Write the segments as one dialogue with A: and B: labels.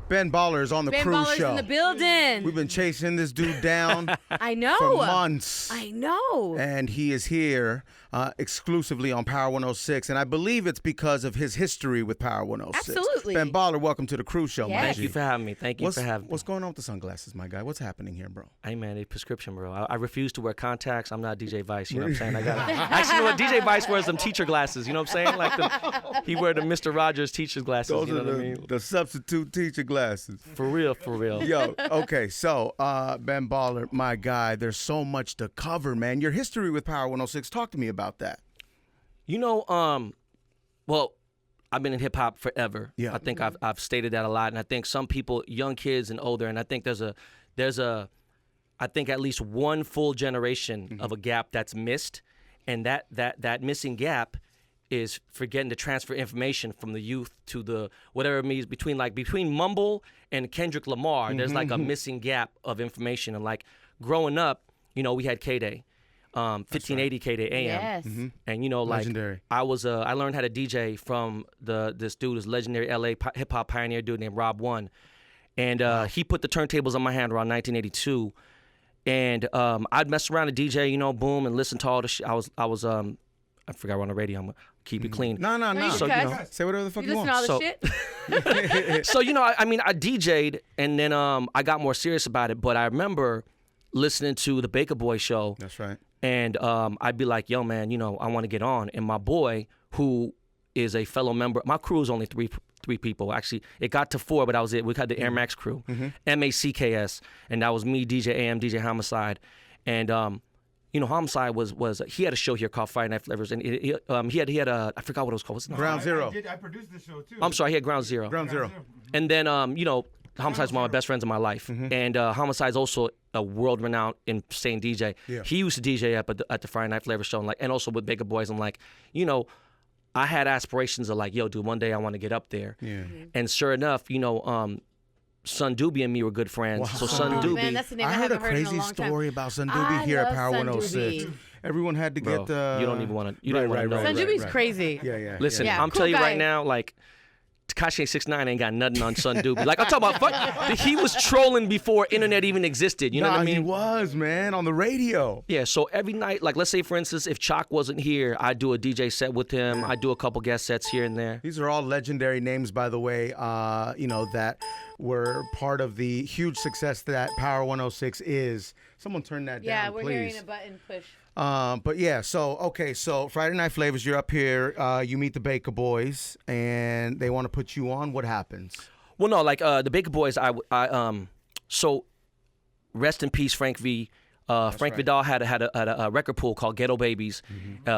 A: Ben Baller is on the
B: Ben
A: Cruz
B: Baller's
A: Show.
B: in the building.
A: We've been chasing this dude down
B: I know.
A: for months.
B: I know.
A: And he is here exclusively on Power 106. And I believe it's because of his history with Power 106.
B: Absolutely.
A: Ben Baller, welcome to the Cruz Show,
B: Yes.
A: my
C: Thank
A: G.
C: you for having me. Thank you for having me.
A: What's going on with the sunglasses, my guy? What's happening here, bro?
C: Hey, man, a prescription, bro. I refuse to wear contacts. I'm not DJ Vice, you know what I'm saying? Actually, you know what? DJ Vice wears them teacher glasses, you know what I'm saying? Like he wear the Mr. Rogers teacher's glasses,
A: Those
C: you know
A: are
C: what I mean?
A: the substitute teacher glasses.
C: For real, for real.
A: Yo, okay, so Ben Baller, my guy, there's so much to cover, man. Your history with Power 106, talk to me about that.
C: You know, well, I've been in hip hop forever.
A: Yeah.
C: I think I've stated that a lot, and I think some people, young kids and older, and I think there's I think at least one full generation of a gap that's missed, and that missing gap is forgetting to transfer information from the youth to the whatever it means between Mumble and Kendrick Lamar. There's like a missing gap of information, and like growing up, you know, we had K-Day. 1580 K-Day AM.
B: Yes.
C: And you know, like
A: Legendary.
C: I learned how to DJ from this dude, this legendary LA hip hop pioneer dude named Rob One. And he put the turntables on my hand around 1982. And I'd mess around a DJ, you know, boom, and listen to all the shit. I forgot we're on the radio. I'm gonna keep it clean.
A: No.
C: So, you know,
A: Say whatever the fuck you
B: You listen to
A: want.
B: all the shit?
C: so you know, I mean, I DJ'd, and then I got more serious about it. But I remember listening to the Baker Boy show.
A: That's right.
C: And I'd be like, yo, man, you know, I want to get on. And my boy, who is a fellow member, my crew is only three people. Actually, it got to 4, but I was it. We had the Air Max crew, MACKS, and that was me, DJ AM, DJ Homicide. And, you know, Homicide was he had a show here called Friday Night Flavors, and he had a, I forgot what it was called. What's the name?
A: Ground Zero.
D: I produced this show too.
C: I'm sorry, he had Ground Zero.
A: Ground Zero.
C: And then, you know, Homicide's one of my best friends in my life. And Homicide's also a world-renowned insane DJ.
A: Yeah.
C: He used to DJ up at the Friday Night Flavor show, and also with Baker Boys. I'm like, you know, I had aspirations of like, yo, dude, one day I want to get up there.
A: Yeah.
C: And sure enough, you know, Son Doobie and me were good friends.
A: Wow.
C: So
A: Son
C: Son
A: Doobie.
C: Doobie.
B: Man, that's the name I,
A: I heard a
B: haven't heard in a
A: crazy
B: long time.
A: story about Son
B: I
A: Doobie here at
B: love
A: Power
B: Son
A: 106.
B: Doobie.
A: Everyone had to
C: Bro,
A: get.
C: you don't even want to. You don't want to know.
B: Son
C: that.
B: Doobie's crazy.
A: Yeah.
C: Listen,
B: Yeah,
C: I'm
B: cool
C: telling you
B: guy.
C: right now, like, Tekashi 6ix9ine ain't got nothing on Son Doobie. Like, I'm talking about, fuck, he was trolling before internet even existed. You know what I mean?
A: He was, man, on the radio.
C: Yeah, so every night, like, let's say, for instance, if Chalk wasn't here, I'd do a DJ set with him. I'd do a couple guest sets here and there.
A: These are all legendary names, by the way, you know, that were part of the huge success that Power 106 is. Someone turn that
B: Yeah,
A: down,
B: we're
A: please.
B: hearing a button push.
A: But yeah, so Friday Night Flavors, you're up here, you meet the Baker Boys, and they want to put you on. What happens?
C: Well, no, like, the Baker Boys, so rest in peace, Frank V. Frank
A: right.
C: Vidal had a record pool called Ghetto Babies,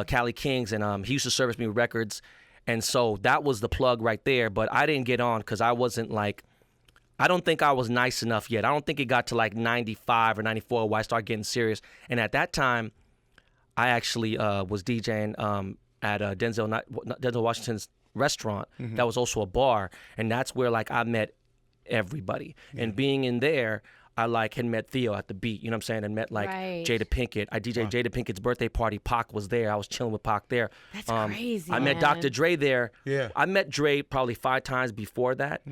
C: Cali Kings, and he used to service me with records. And so that was the plug right there. But I didn't get on because I wasn't like, I don't think I was nice enough yet. I don't think it got to like 95 or 94 where I started getting serious. And at that time, I actually was DJing at Denzel Washington's restaurant. That was also a bar. And that's where like I met everybody. And being in there, I like had met Theo at the Beat, you know what I'm saying, and met like
B: Right.
C: Jada Pinkett. I DJed Jada Pinkett's birthday party. Pac was there. I was chilling with Pac there.
B: That's crazy,
C: I met
B: man.
C: Dr. Dre there.
A: Yeah.
C: I met Dre probably 5 times before that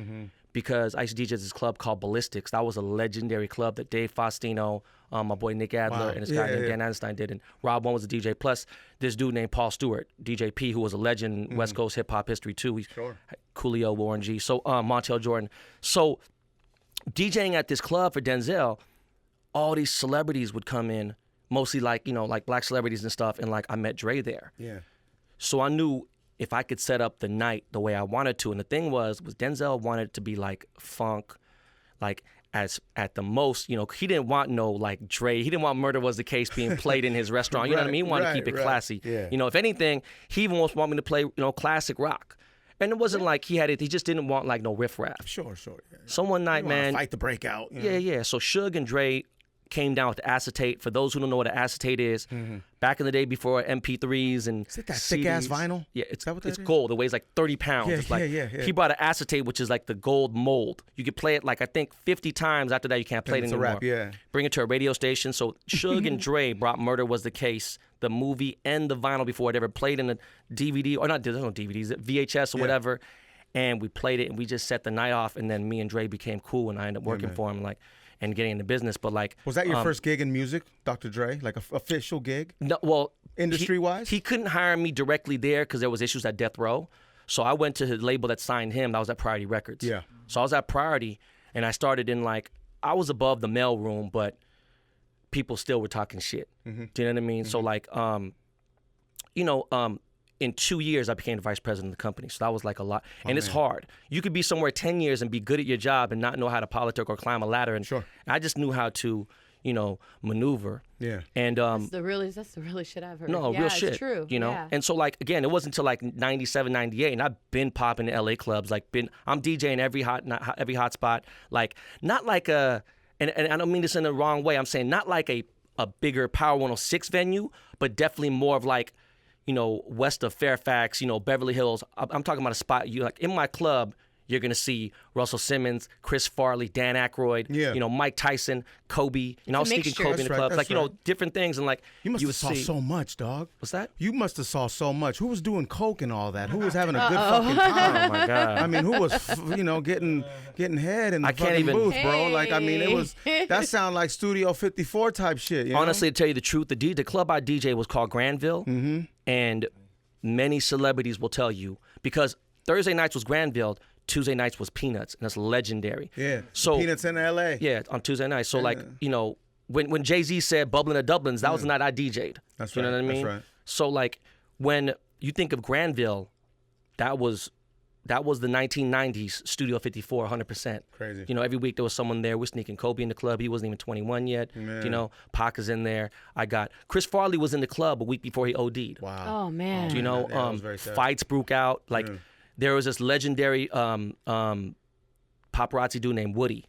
C: because I used to DJ at this club called Ballistics. That was a legendary club that Dave Faustino, my boy Nick Adler,
A: Wow.
C: and this guy
A: Yeah,
C: named
A: yeah.
C: Dan Einstein did. And Rob One was a DJ. Plus this dude named Paul Stewart, DJ P, who was a legend in West Coast hip hop history too.
A: Sure.
C: Coolio, Warren G. So Montel Jordan. So DJing at this club for Denzel, all these celebrities would come in, mostly like, you know, like black celebrities and stuff, and like I met Dre there.
A: Yeah.
C: So I knew if I could set up the night the way I wanted to, and the thing was Denzel wanted it to be like funk, like as at the most, you know, he didn't want no like Dre, he didn't want Murder Was the Case being played in his restaurant, you know what I mean? He wanted to keep it classy.
A: Yeah.
C: You know, if anything, he even wanted me to play, you know, classic rock. And it wasn't like he just didn't want like no riff rap.
A: Sure. Yeah.
C: So one night,
A: You wanna
C: man,
A: fight the breakout. You know?
C: yeah. So Suge and Dre came down with the acetate. For those who don't know what an acetate is, back in the day before MP3s and
A: Is it that thick-ass
C: CDs,
A: vinyl?
C: Yeah, it's
A: that what that
C: it's
A: is?
C: gold. It weighs like 30 pounds.
A: Yeah,
C: It's like,
A: yeah.
C: He brought an acetate, which is like the gold mold. You could play it like I think 50 times. After that, you can't play it
A: it's a
C: anymore.
A: wrap, yeah.
C: Bring it to a radio station. So Suge and Dre brought Murder Was the Case, the movie and the vinyl before it ever played in a DVD or not. There's no DVDs, VHS or whatever. and we played it, and we just set the night off, and then me and Dre became cool, and I ended up working for him, like, and getting into business. But like,
A: Was that your first gig in music, Dr. Dre? Like a official gig?
C: no, well,
A: Industry-wise?
C: he couldn't hire me directly there because there was issues at Death Row. So I went to his label that signed him. That was at Priority Records.
A: Yeah.
C: So I was at Priority, and I started in like, I was above the mail room, but people still were talking shit. Do you know what I mean? So like, in 2 years, I became the vice president of the company. So that was like a lot. And it's hard. You could be somewhere 10 years and be good at your job and not know how to politic or climb a ladder. And I just knew how to, maneuver.
A: Yeah.
C: And
B: That's the really shit I've heard.
C: no, real shit.
B: It's true.
C: Yeah. And so like, again, it wasn't until like 97, 98, and I've been popping in LA clubs. Like I'm DJing every hot spot. Like not like and I don't mean this in the wrong way. I'm saying not like a bigger Power 106 venue, but definitely more of like, west of Fairfax, Beverly Hills. I'm talking about a spot like in my club. You're gonna see Russell Simmons, Chris Farley, Dan Aykroyd, Mike Tyson, Kobe. I was sneaking
B: mixture.
C: Kobe in the club,
A: That's
C: like different things, and like
A: You must have
C: would
A: saw
C: see.
A: so much, dog.
C: What's that?
A: You must have saw so much. Who was doing coke and all that? Who was having a good fucking time?
C: Oh my God.
A: I mean, who was, getting head in the
C: I can't
A: fucking
C: even-
A: booth, bro? Like, I mean, it was, that sound like Studio 54 type shit, you know?
C: Honestly, to tell you the truth, the club I DJ was called Granville, and many celebrities will tell you, because Thursday nights was Granville, Tuesday nights was Peanuts, and that's legendary.
A: Yeah,
C: So
A: Peanuts in L.A.
C: Yeah, on Tuesday nights. So like, when Jay-Z said Bubbling the Dublins, that was the night I DJ'd.
A: That's
C: You know
A: right,
C: what I mean?
A: that's right.
C: So like, when you think of Granville, that was the 1990s Studio 54, 100%.
A: Crazy.
C: Every week there was someone there. We're sneaking Kobe in the club. He wasn't even 21 yet.
A: Man.
C: Pac is in there. I got Chris Farley was in the club a week before he OD'd.
A: Wow.
B: Oh man.
A: that was very sad.
C: Fights broke out. Like there was this legendary paparazzi dude named Woody,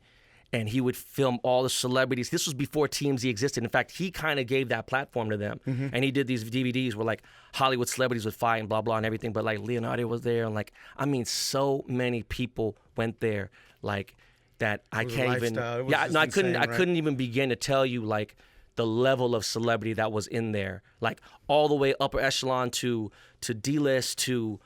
C: and he would film all the celebrities. This was before TMZ existed. In fact, he kind of gave that platform to them, and he did these DVDs where like Hollywood celebrities would fight and blah blah and everything. But like Leonardo was there, and like so many people went there, like that I
A: was a
C: can't even.
A: lifestyle. It was
C: Yeah,
A: just
C: no, I
A: insane, right?
C: couldn't even begin to tell you like the level of celebrity that was in there, like all the way upper echelon to D-list to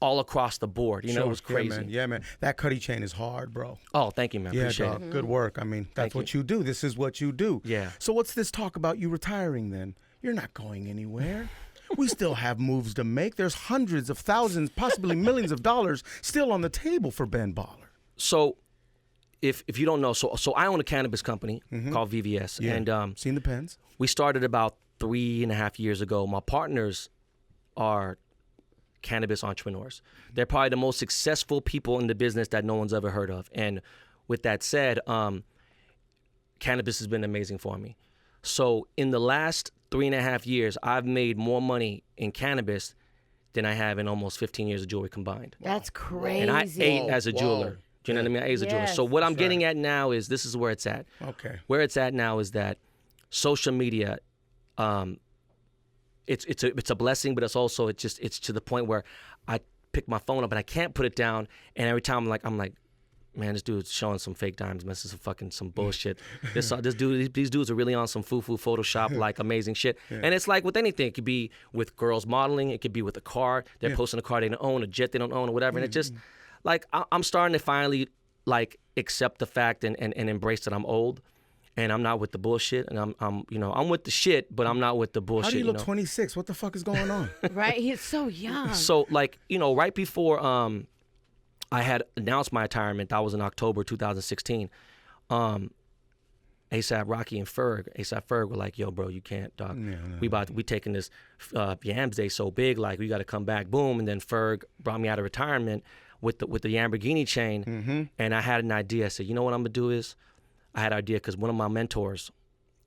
C: all across the board. It was crazy.
A: Yeah, man. That Cuddy chain is hard, bro.
C: Oh, thank you, man.
A: Yeah,
C: Appreciate
A: dog.
C: it.
A: Good work. I mean, that's
C: Thank
A: what you do. This is what you do.
C: Yeah.
A: So what's this talk about you retiring then? You're not going anywhere. We still have moves to make. There's hundreds of thousands, possibly millions of dollars still on the table for Ben Baller.
C: So, if you don't know, so I own a cannabis company called VVS,
A: Yeah.
C: and
A: Seen the pens?
C: we started about 3.5 years ago. My partners are cannabis entrepreneurs. They're probably the most successful people in the business that no one's ever heard of. And with that said, cannabis has been amazing for me. So in the last 3.5 years, I've made more money in cannabis than I have in almost 15 years of jewelry combined.
B: That's crazy.
C: And I ate as a
A: Whoa.
C: jeweler. Do you know what I mean? I ate as a jeweler.
B: Yes.
C: So what I'm getting at now is this is where it's at.
A: Okay.
C: Where it's at now is that social media, it's a blessing, but it's also it's to the point where I pick my phone up and I can't put it down, and every time I'm like, man, this dude's showing some fake diamonds, man. This is some bullshit. These dudes are really on some foo-foo Photoshop like amazing shit. And it's like with anything, it could be with girls modeling, it could be with a car. They're posting a car they don't own, a jet they don't own, or whatever. And it just like I'm starting to finally like accept the fact and embrace that I'm old. And I'm not with the bullshit, and I'm with the shit, but I'm not with the bullshit.
A: How do you look 26? What the fuck is going on?
B: Right? He's so young.
C: So like right before I had announced my retirement, that was in October 2016. ASAP Rocky and ASAP Ferg were like, "Yo, bro, you can't, dog. We taking this Yams Day so big, like we got to come back." Boom, and then Ferg brought me out of retirement with the Lamborghini chain, and I had an idea. I said, "You know what I'm gonna do is." I had an idea because one of my mentors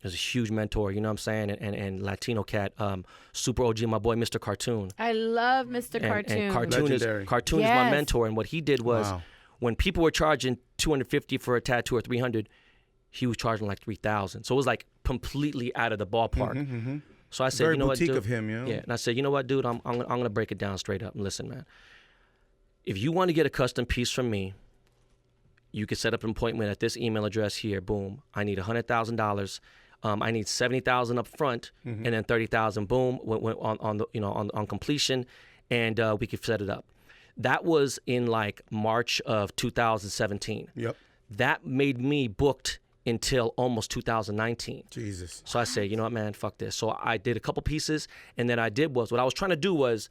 C: is a huge mentor, you know what I'm saying, and Latino cat, super OG, my boy Mr. Cartoon.
B: I love Mr. Cartoon.
C: And Cartoon
A: Legendary.
C: is my
B: Yes.
C: mentor, and what he did was when people were charging $250 for a tattoo or $300, he was charging like $3,000. So it was like completely out of the ballpark. So I said,
A: Very
C: you know what,
A: boutique
C: dude?
A: of him, you know?
C: Yeah, and I said, you know what, dude? I'm gonna break it down straight up and listen, man. If you want to get a custom piece from me, you can set up an appointment at this email address here. Boom. I need $100,000. I need $70,000 up front, and then $30,000. Boom. On completion, and we can set it up. That was in like March of 2017.
A: Yep.
C: That made me booked until almost 2019.
A: Jesus.
C: So I said, you know what, man, fuck this. So I did a couple pieces, and then what I was trying to do was,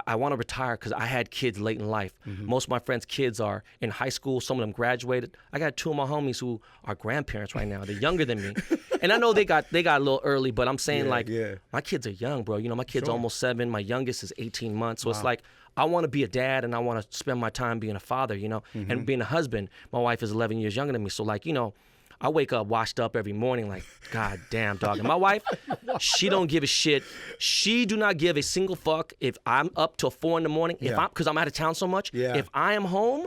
C: I want to retire because I had kids late in life. Most of my friends' kids are in high school. Some of them graduated. I got 2 of my homies who are grandparents right now. They're younger than me, and I know they got a little early. But I'm saying my kids are young, bro. You know, my kid's almost 7. My youngest is 18 months. So it's like I want to be a dad, and I want to spend my time being a father. You know, and being a husband. My wife is 11 years younger than me. So like, you know, I wake up washed up every morning like, God damn, dog. And my wife, she don't give a shit. She do not give a single fuck if I'm up till 4 in the morning. Because I'm out of town so much.
A: Yeah.
C: If I am home,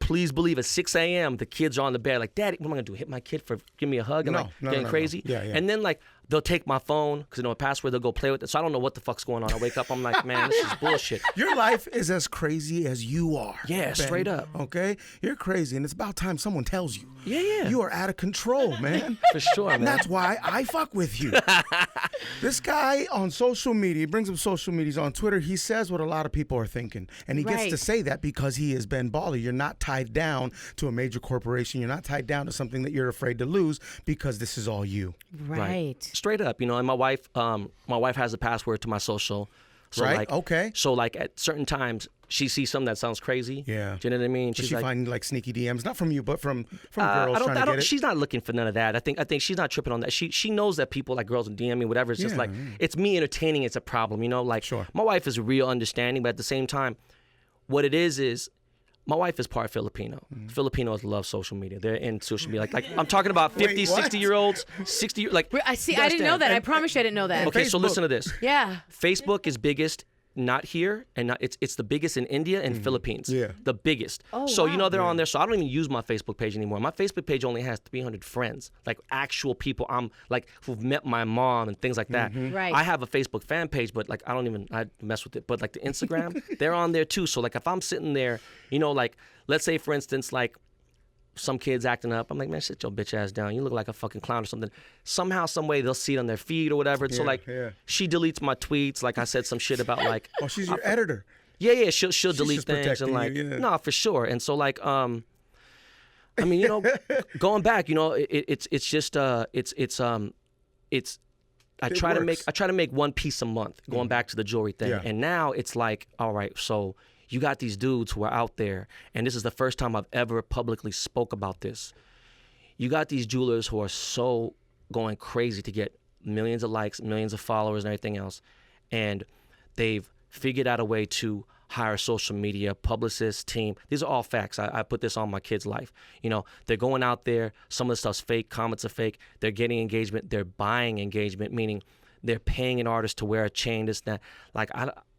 C: please believe at 6 a.m. the kids are on the bed like, Daddy, what am I gonna do? Hit my kid for give me a hug and getting crazy?
A: No. Yeah.
C: And then like they'll take my phone because they know a password. They'll go play with it. So I don't know what the fuck's going on. I wake up, I'm like, man, this is bullshit.
A: Your life is as crazy as you are.
C: Yeah,
A: Ben,
C: straight up.
A: Okay? You're crazy, and it's about time someone tells you.
C: Yeah.
A: You are out of control, man.
C: For sure, man.
A: And that's why I fuck with you. This guy on social media, he brings up social media, he's on Twitter, he says what a lot of people are thinking. And he gets to say that because he is Ben Baller. You're not tied down to a major corporation. You're not tied down to something that you're afraid to lose because this is all you.
B: Right.
C: Straight up, you know, and my wife has a password to my social. So
A: Right,
C: like,
A: okay.
C: So like at certain times she sees something that sounds crazy.
A: Yeah.
C: Do you know what I mean?
A: Does
C: She's
A: she
C: like,
A: find like sneaky DMs, not from you, but from girls trying to get it?
C: She's not looking for none of that. I think she's not tripping on that. She knows that people like girls will DM me, whatever. It's just like it's me entertaining. It's a problem, you know. Like my wife is real understanding, but at the same time, what it is my wife is part Filipino. Filipinos love social media. They're in social media. Like I'm talking about 50, 60-year-olds, 60 like.
B: I see. I didn't know that. I promise you I didn't know that.
C: Okay, so listen to this.
B: Yeah.
C: Facebook is biggest. Not here, and it's the biggest in India and Philippines.
A: Yeah.
C: The biggest.
B: Oh,
C: so,
B: wow.
C: you know, they're on there. So I don't even use my Facebook page anymore. My Facebook page only has 300 friends, like actual people I'm like who've met my mom and things like that.
B: Right.
C: I have a Facebook fan page, but like I mess with it. But like the Instagram, they're on there too. So like if I'm sitting there, you know, like let's say for instance, like some kids acting up, I'm like, man, sit your bitch ass down. You look like a fucking clown or something. Somehow, some way, they'll see it on their feed or whatever. So like, she deletes my tweets. Like I said some shit about like.
A: Oh, she's your editor.
C: Yeah, she'll delete
A: just
C: things and like,
A: protecting you,
C: no, for sure. And so like, I mean, you know, going back, you know, it's just I try to make one piece a month. Going back to the jewelry thing, and now it's like, all right, so. You got these dudes who are out there, and this is the first time I've ever publicly spoke about this. You got these jewelers who are so going crazy to get millions of likes, millions of followers, and everything else, and they've figured out a way to hire social media, publicists, team. These are all facts. I put this on my kid's life. You know, they're going out there. Some of the stuff's fake. Comments are fake. They're getting engagement. They're buying engagement, meaning they're paying an artist to wear a chain, this, that. Like,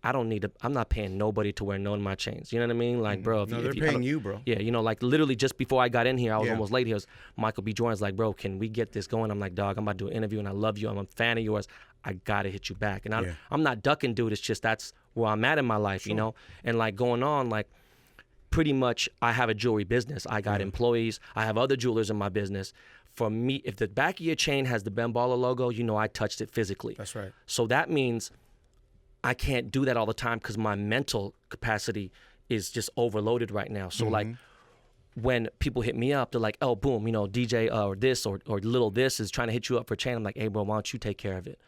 C: I don't need to, I'm not paying nobody to wear none of my chains. You know what I mean? Like, bro.
A: They're paying you, bro.
C: Yeah, you know, like literally just before I got in here, I was almost late. He was, Michael B. Jordan's like, bro, can we get this going? I'm like, dog, I'm about to do an interview and I love you. I'm a fan of yours. I got to hit you back. And I'm not ducking, dude. It's just that's where I'm at in my life, you know? And like going on, like pretty much I have a jewelry business. I got employees. I have other jewelers in my business. For me, if the back of your chain has the Ben Baller logo, you know I touched it physically.
A: That's right.
C: So that means I can't do that all the time because my mental capacity is just overloaded right now. So like when people hit me up, they're like, oh, boom, you know, DJ or this or little this is trying to hit you up for a chain. I'm like, hey, bro, why don't you take care of it?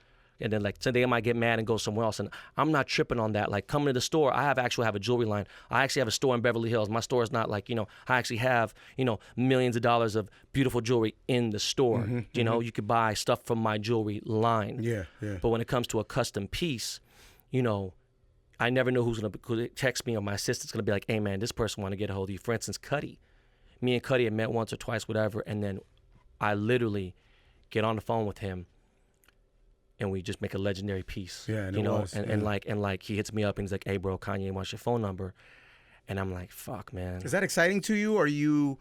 C: And then like so they might get mad and go somewhere else. And I'm not tripping on that. Like coming to the store, I actually have a jewelry line. I actually have a store in Beverly Hills. My store is not like, you know, I actually have, you know, millions of dollars of beautiful jewelry in the store. You know, you could buy stuff from my jewelry line.
A: Yeah.
C: But when it comes to a custom piece, you know, I never know who's going to text me or my assistant's going to be like, hey, man, this person want to get a hold of you. For instance, Cuddy. Me and Cuddy had met once or twice, whatever, and then I literally get on the phone with him and we just make a legendary piece.
A: Yeah, and
C: you
A: it
C: know,
A: was,
C: and like he hits me up and he's like, hey, bro, Kanye wants your phone number. And I'm like, fuck, man.
A: Is that exciting to you, or are you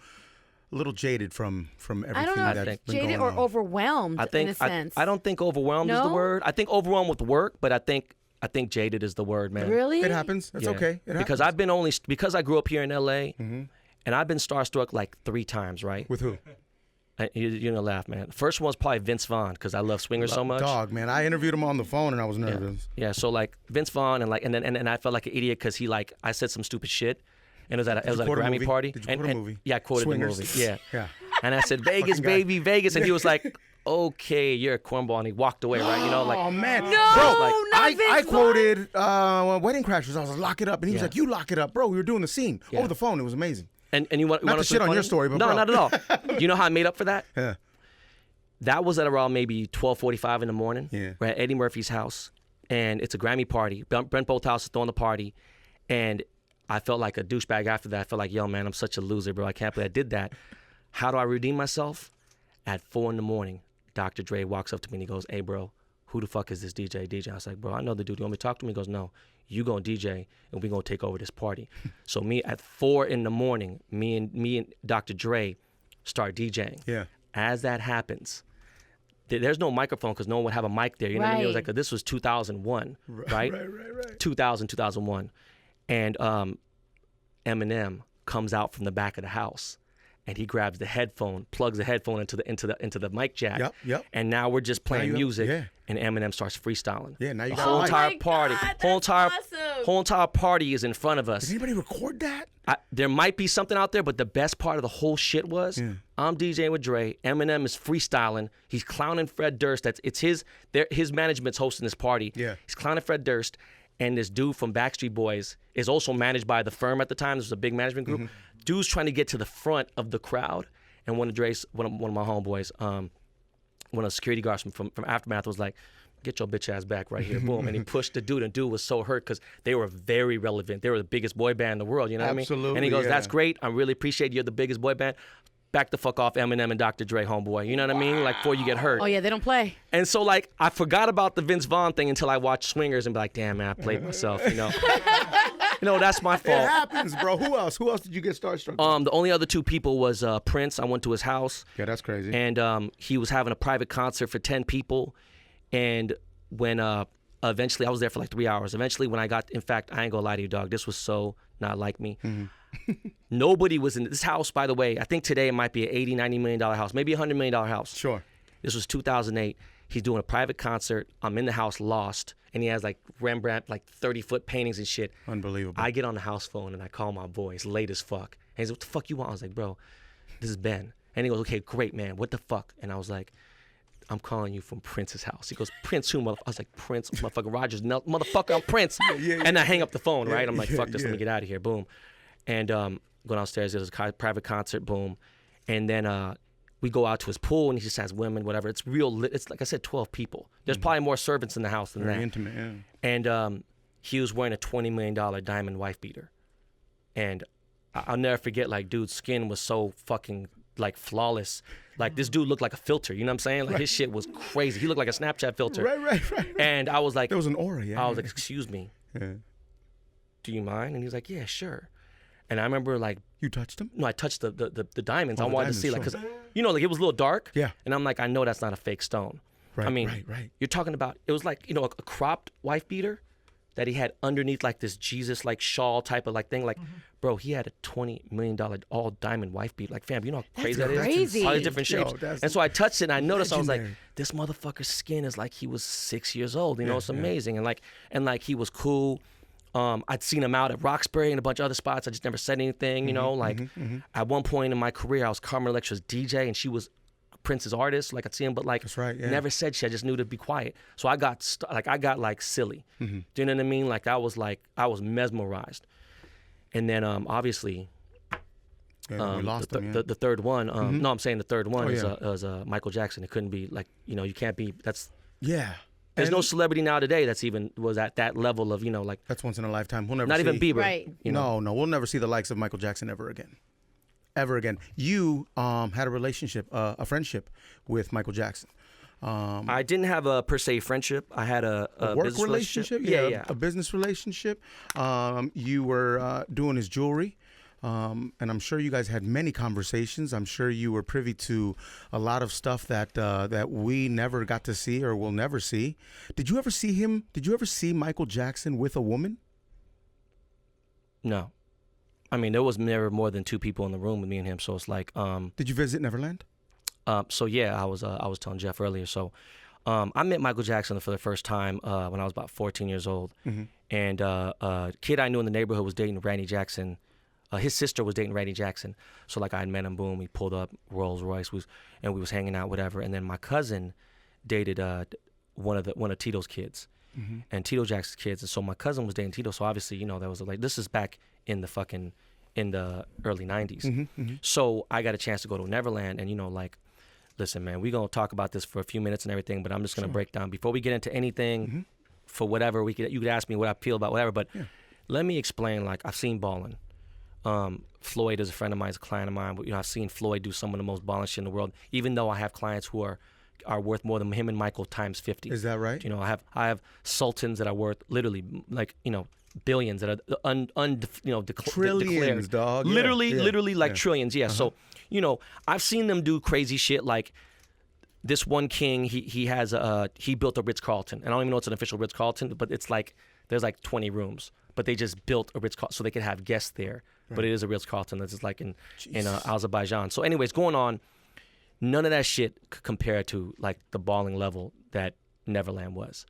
A: a little jaded from everything
B: I don't know
A: that's
B: if
A: been
B: jaded
A: going
B: or
A: on?
B: overwhelmed in a sense.
C: I don't think overwhelmed is the
B: No?
C: word. I think overwhelmed with work, but I think jaded is the word, man.
B: Really?
A: It happens. It's
C: Yeah.
A: okay. It
C: Because
A: happens.
C: because I grew up here in LA and I've been starstruck like 3 times, right?
A: With who?
C: You're gonna laugh, man. The first one was probably Vince Vaughn because I love swingers so much.
A: Dog, man, I interviewed him on the phone and I was nervous.
C: Yeah. So like Vince Vaughn and I felt like an idiot because I said some stupid shit, and it was at a Grammy party.
A: Did you quote a movie?
C: Yeah, I quoted
A: Swingers.
C: the movie. Yeah.
A: Yeah.
C: And I said Vegas, baby, Vegas, and he was like, "Okay, you're a cornball," and he walked away. Right? You know, like.
A: Oh man,
B: No,
A: bro,
B: not
A: I
B: Vince
A: quoted Wedding Crashers. I was like, lock it up, and he was
C: Yeah.
A: like, you lock it up, bro. We were doing the scene over the phone. It was amazing.
C: And you want
A: Not to
C: to
A: shit on your story, but
C: no,
A: bro.
C: not at all. You know how I made up for that?
A: Yeah.
C: That was at around maybe 12:45 in the morning.
A: Yeah.
C: We're at Eddie Murphy's house, and it's a Grammy party. Brent Bolthouse is throwing the party, and I felt like a douchebag after that. I felt like, yo, man, I'm such a loser, bro. I can't believe I did that. How do I redeem myself? At 4 in the morning, Dr. Dre walks up to me and he goes, hey, bro, who the fuck is this DJ? I was like, bro, I know the dude. You want me to talk to him? He goes, no, you gonna DJ and we gonna take over this party. So me at 4 in the morning, me and Dr. Dre start DJing.
A: Yeah.
C: As that happens, there's no microphone because no one would have a mic there. You know what I mean? It was like this was 2001, right? Right. 2001, and Eminem comes out from the back of the house. And he grabs the headphone, plugs the headphone into the mic jack.
A: Yep.
C: And now we're just playing music.
A: yeah.
C: And Eminem starts freestyling.
A: Yeah, now you
C: the
A: got
C: whole
A: a mic.
C: entire
B: Oh my
C: party.
B: God,
C: Whole entire party is in front of us.
A: Did anybody record that?
C: There might be something out there, but the best part of the whole shit was I'm DJing with Dre. Eminem is freestyling. He's clowning Fred Durst. His management's hosting this party.
A: Yeah.
C: He's clowning Fred Durst. And this dude from Backstreet Boys is also managed by the firm at the time. This was a big management group. Dude's trying to get to the front of the crowd. And one of my homeboys, one of the security guards from Aftermath was like, get your bitch ass back right here, boom. And he pushed the dude, and dude was so hurt because they were very relevant. They were the biggest boy band in the world, you know what I mean?
A: Absolutely,
C: And he goes,
A: yeah.
C: that's great. I really appreciate you're the biggest boy band. Back the fuck off Eminem and Dr. Dre, homeboy. You know what I mean? Like, before you get hurt.
B: Oh, yeah, they don't play.
C: And so, like, I forgot about the Vince Vaughn thing until I watched Swingers and be like, damn, man, I played myself, you know? That's my fault.
A: It happens, bro. Who else? Who else did you get starstruck with?
C: The only other two people was Prince. I went to his house.
A: Yeah, that's crazy.
C: And he was having a private concert for 10 people. And when eventually, I was there for like 3 hours. Eventually, when I got, in fact, I ain't gonna lie to you, dog, this was so not like me. Nobody was in this house, by the way. I think today it might be an $80, $90 million house, maybe $100 million house.
A: Sure.
C: This was 2008. He's doing a private concert. I'm in the house lost. And he has like Rembrandt, like 30-foot paintings and shit.
A: Unbelievable.
C: I get on the house phone and I call my boy. It's late as fuck. And he's like, what the fuck you want? I was like, bro, this is Ben. And he goes, okay, great, man. What the fuck? And I was like, I'm calling you from Prince's house. He goes, Prince who, motherfucker? I was like, Prince, motherfucker, Rogers, motherfucker, I'm Prince. And I hang up the phone, right? I'm like, fuck this, let me get out of here, boom. And go downstairs, there's a private concert, boom. And then we go out to his pool and he just has women, whatever. It's real lit. It's like I said, 12 people. There's probably more servants in the house than
A: Very
C: that.
A: intimate, yeah.
C: And he was wearing a $20 million diamond wife beater. And I'll never forget, like, dude's skin was so fucking, like, flawless. Like, this dude looked like a filter, you know what I'm saying? Like, his shit was crazy. He looked like a Snapchat filter.
A: Right.
C: And I was like...
A: There was an aura, yeah.
C: I was like, excuse me.
A: Yeah.
C: Do you mind? And he was like, yeah, sure. And I remember, like...
A: You touched him?
C: No, I touched the diamonds.
A: Oh,
C: I
A: the
C: wanted to see, like,
A: diamonds,
C: because, you know, like, it was a little dark.
A: Yeah.
C: And I'm like, I know that's not a fake stone.
A: Right,
C: I mean,
A: right.
C: You're talking about... It was like, you know, a cropped wife beater that he had underneath, like, this Jesus, like, shawl type of, like, thing. Like, bro, he had a $20 million all diamond wife beater. Like, fam, you know how crazy that is?
B: Crazy.
C: All these different shapes.
A: Yo,
C: and so I touched it, and I noticed, I was like,
A: legendary.
C: this motherfucker's skin is like he was 6 years old. You know, it's amazing. And like he was cool. I'd seen him out at Roxbury and a bunch of other spots. I just never said anything, you know. Like, at one point in my career, I was Carmen Electra's DJ, and she was Prince's artist. Like, I'd see him, but like,
A: That's right, yeah.
C: never said shit. I just knew to be quiet. So I got silly. Do you know what I mean? Like, I was mesmerized. And then obviously,
A: we lost him,
C: the third one. No, I'm saying the third one
A: Oh,
C: is Michael Jackson. It couldn't be like, you know, you can't be.
A: Yeah.
C: There's no celebrity now today that's even was at that level of, you know, like.
A: That's once in a lifetime. We'll never
C: Not
A: see.
C: even Bieber.
B: Right.
C: You know?
A: No, we'll never see the likes of Michael Jackson ever again. Ever again. You had a relationship, a friendship with Michael Jackson.
C: I didn't have a per se friendship. I had a
A: Work
C: business
A: relationship?
C: Yeah.
A: A business relationship. You were doing his jewelry. And I'm sure you guys had many conversations. I'm sure you were privy to a lot of stuff that we never got to see or will never see. Did you ever see him? Did you ever see Michael Jackson with a woman?
C: No. I mean, there was never more than two people in the room with me and him. So it's like.
A: Did you visit Neverland?
C: So yeah, I was telling Jeff earlier. So I met Michael Jackson for the first time when I was about 14 years old, and a kid I knew in the neighborhood was dating Randy Jackson. His sister was dating Randy Jackson. So like I had met him, boom, we pulled up Rolls Royce, and we was hanging out, whatever. And then my cousin dated one of Tito's kids, and Tito Jackson's kids. And so my cousin was dating Tito. So obviously, you know, that was like, this is back in the early 90s. So I got a chance to go to Neverland, and you know, like, listen, man, we're gonna talk about this for a few minutes and everything, but I'm just gonna break down before we get into anything. For whatever you could ask me what I feel about whatever, but let me explain. Like, I've seen ballin'. Floyd is a friend of mine, is a client of mine. But, you know, I've seen Floyd do some of the most ballin' shit in the world. Even though I have clients who are worth more than him and Michael times 50.
A: Is that right?
C: You know, I have sultans that are worth literally like, you know, billions that are
A: trillions,
C: declared.
A: dog.
C: Literally like trillions. Yeah. So, you know, I've seen them do crazy shit. Like this one king, he built a Ritz-Carlton, and I don't even know it's an official Ritz-Carlton, but it's like there's like 20 rooms, but they just built a Ritz-Carlton so they could have guests there. Right. But it is a Ritz-Carlton that's just like in Azerbaijan. So, anyways, going on, none of that shit could compare to like the balling level that Neverland was.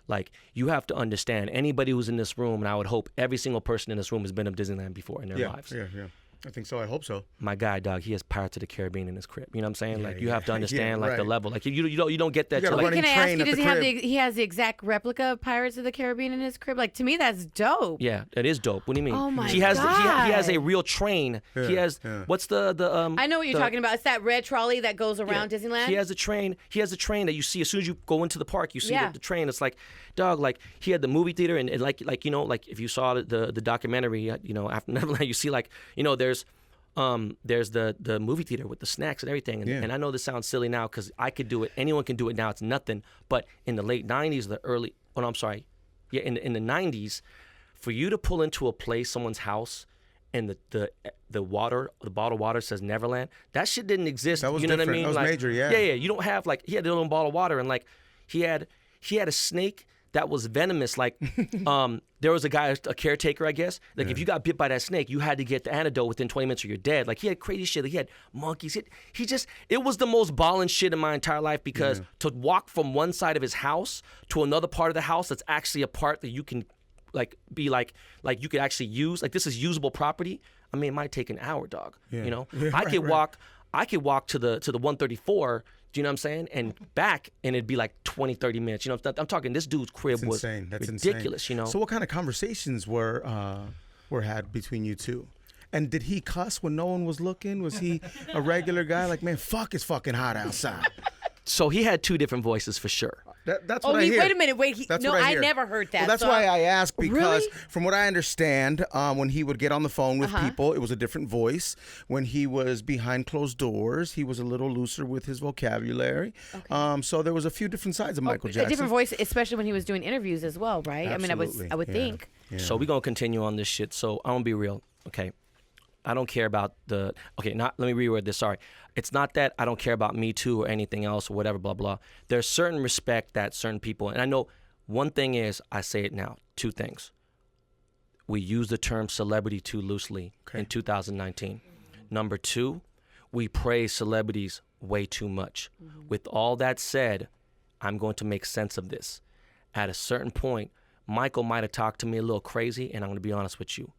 C: Like, you have to understand, anybody who's in this room, and I would hope every single person in this room has been to Disneyland before in their lives.
A: Yeah. I think so. I hope so.
C: My guy, dog, he has Pirates of the Caribbean in his crib. You know what I'm saying? Like, you have to understand the level. Like, you don't get that.
A: You
B: Wait, can I ask you, does he has the exact replica of Pirates of the Caribbean in his crib? Like, to me, that's dope.
C: Yeah, it is dope. What do you mean?
B: Oh my
C: God. He has a real train.
A: Yeah,
C: he has what's the
B: I know what you're talking about. It's that red trolley that goes around Disneyland.
C: He has a train. He has a train that you see as soon as you go into the park. You see the train. It's like, dog, like he had the movie theater, and like you know, like if you saw the documentary, you know, after Neverland, you see like, you know, there's the movie theater with the snacks and everything. And I know this sounds silly now because I could do it. Anyone can do it now. It's nothing. But in the late 90s, in the 90s, for you to pull into a place, someone's house, and the bottled water says Neverland, that shit didn't exist.
A: That was
C: different.
A: Know what I mean?
C: That was
A: like,
C: major,
A: yeah.
C: Yeah. You don't have, like, he had a little bottle of water, and like he had a snake that was venomous. Like, there was a caretaker, I guess. Like, if you got bit by that snake, you had to get the antidote within 20 minutes or you're dead. Like, he had crazy shit. Like, he had monkeys. It was the most ballin' shit in my entire life, because to walk from one side of his house to another part of the house that's actually a part that you can, like, be like you could actually use. Like, this is usable property. I mean, it might take an hour, dog. You know? I could walk to the 134. Do you know what I'm saying? And back, and it'd be like 20, 30 minutes. You know, I'm talking, this dude's crib was ridiculous, you know?
A: So what kind of conversations were had between you two? And did he cuss when no one was looking? Was he a regular guy? Like, man, it's fucking hot outside.
C: So he had two different voices for sure.
A: That's what I hear.
B: Wait a minute. I never heard that.
A: Well, that's why I asked, because from what I understand, when he would get on the phone with people, it was a different voice. When he was behind closed doors, he was a little looser with his vocabulary. Okay. So there was a few different sides of Michael Jackson.
B: A different voice, especially when he was doing interviews as well, right?
A: Absolutely.
B: I would think.
A: Yeah.
C: So we're going to continue on this shit. So I'm going to be real, okay? I don't care about let me reword this, sorry. It's not that I don't care about Me Too or anything else or whatever, blah, blah. There's certain respect that certain people, and I know one thing is, I say it now, two things. We use the term celebrity too loosely in 2019. Number two, we praise celebrities way too much. With all that said, I'm going to make sense of this. At a certain point, Michael might have talked to me a little crazy, and I'm going to be honest with you.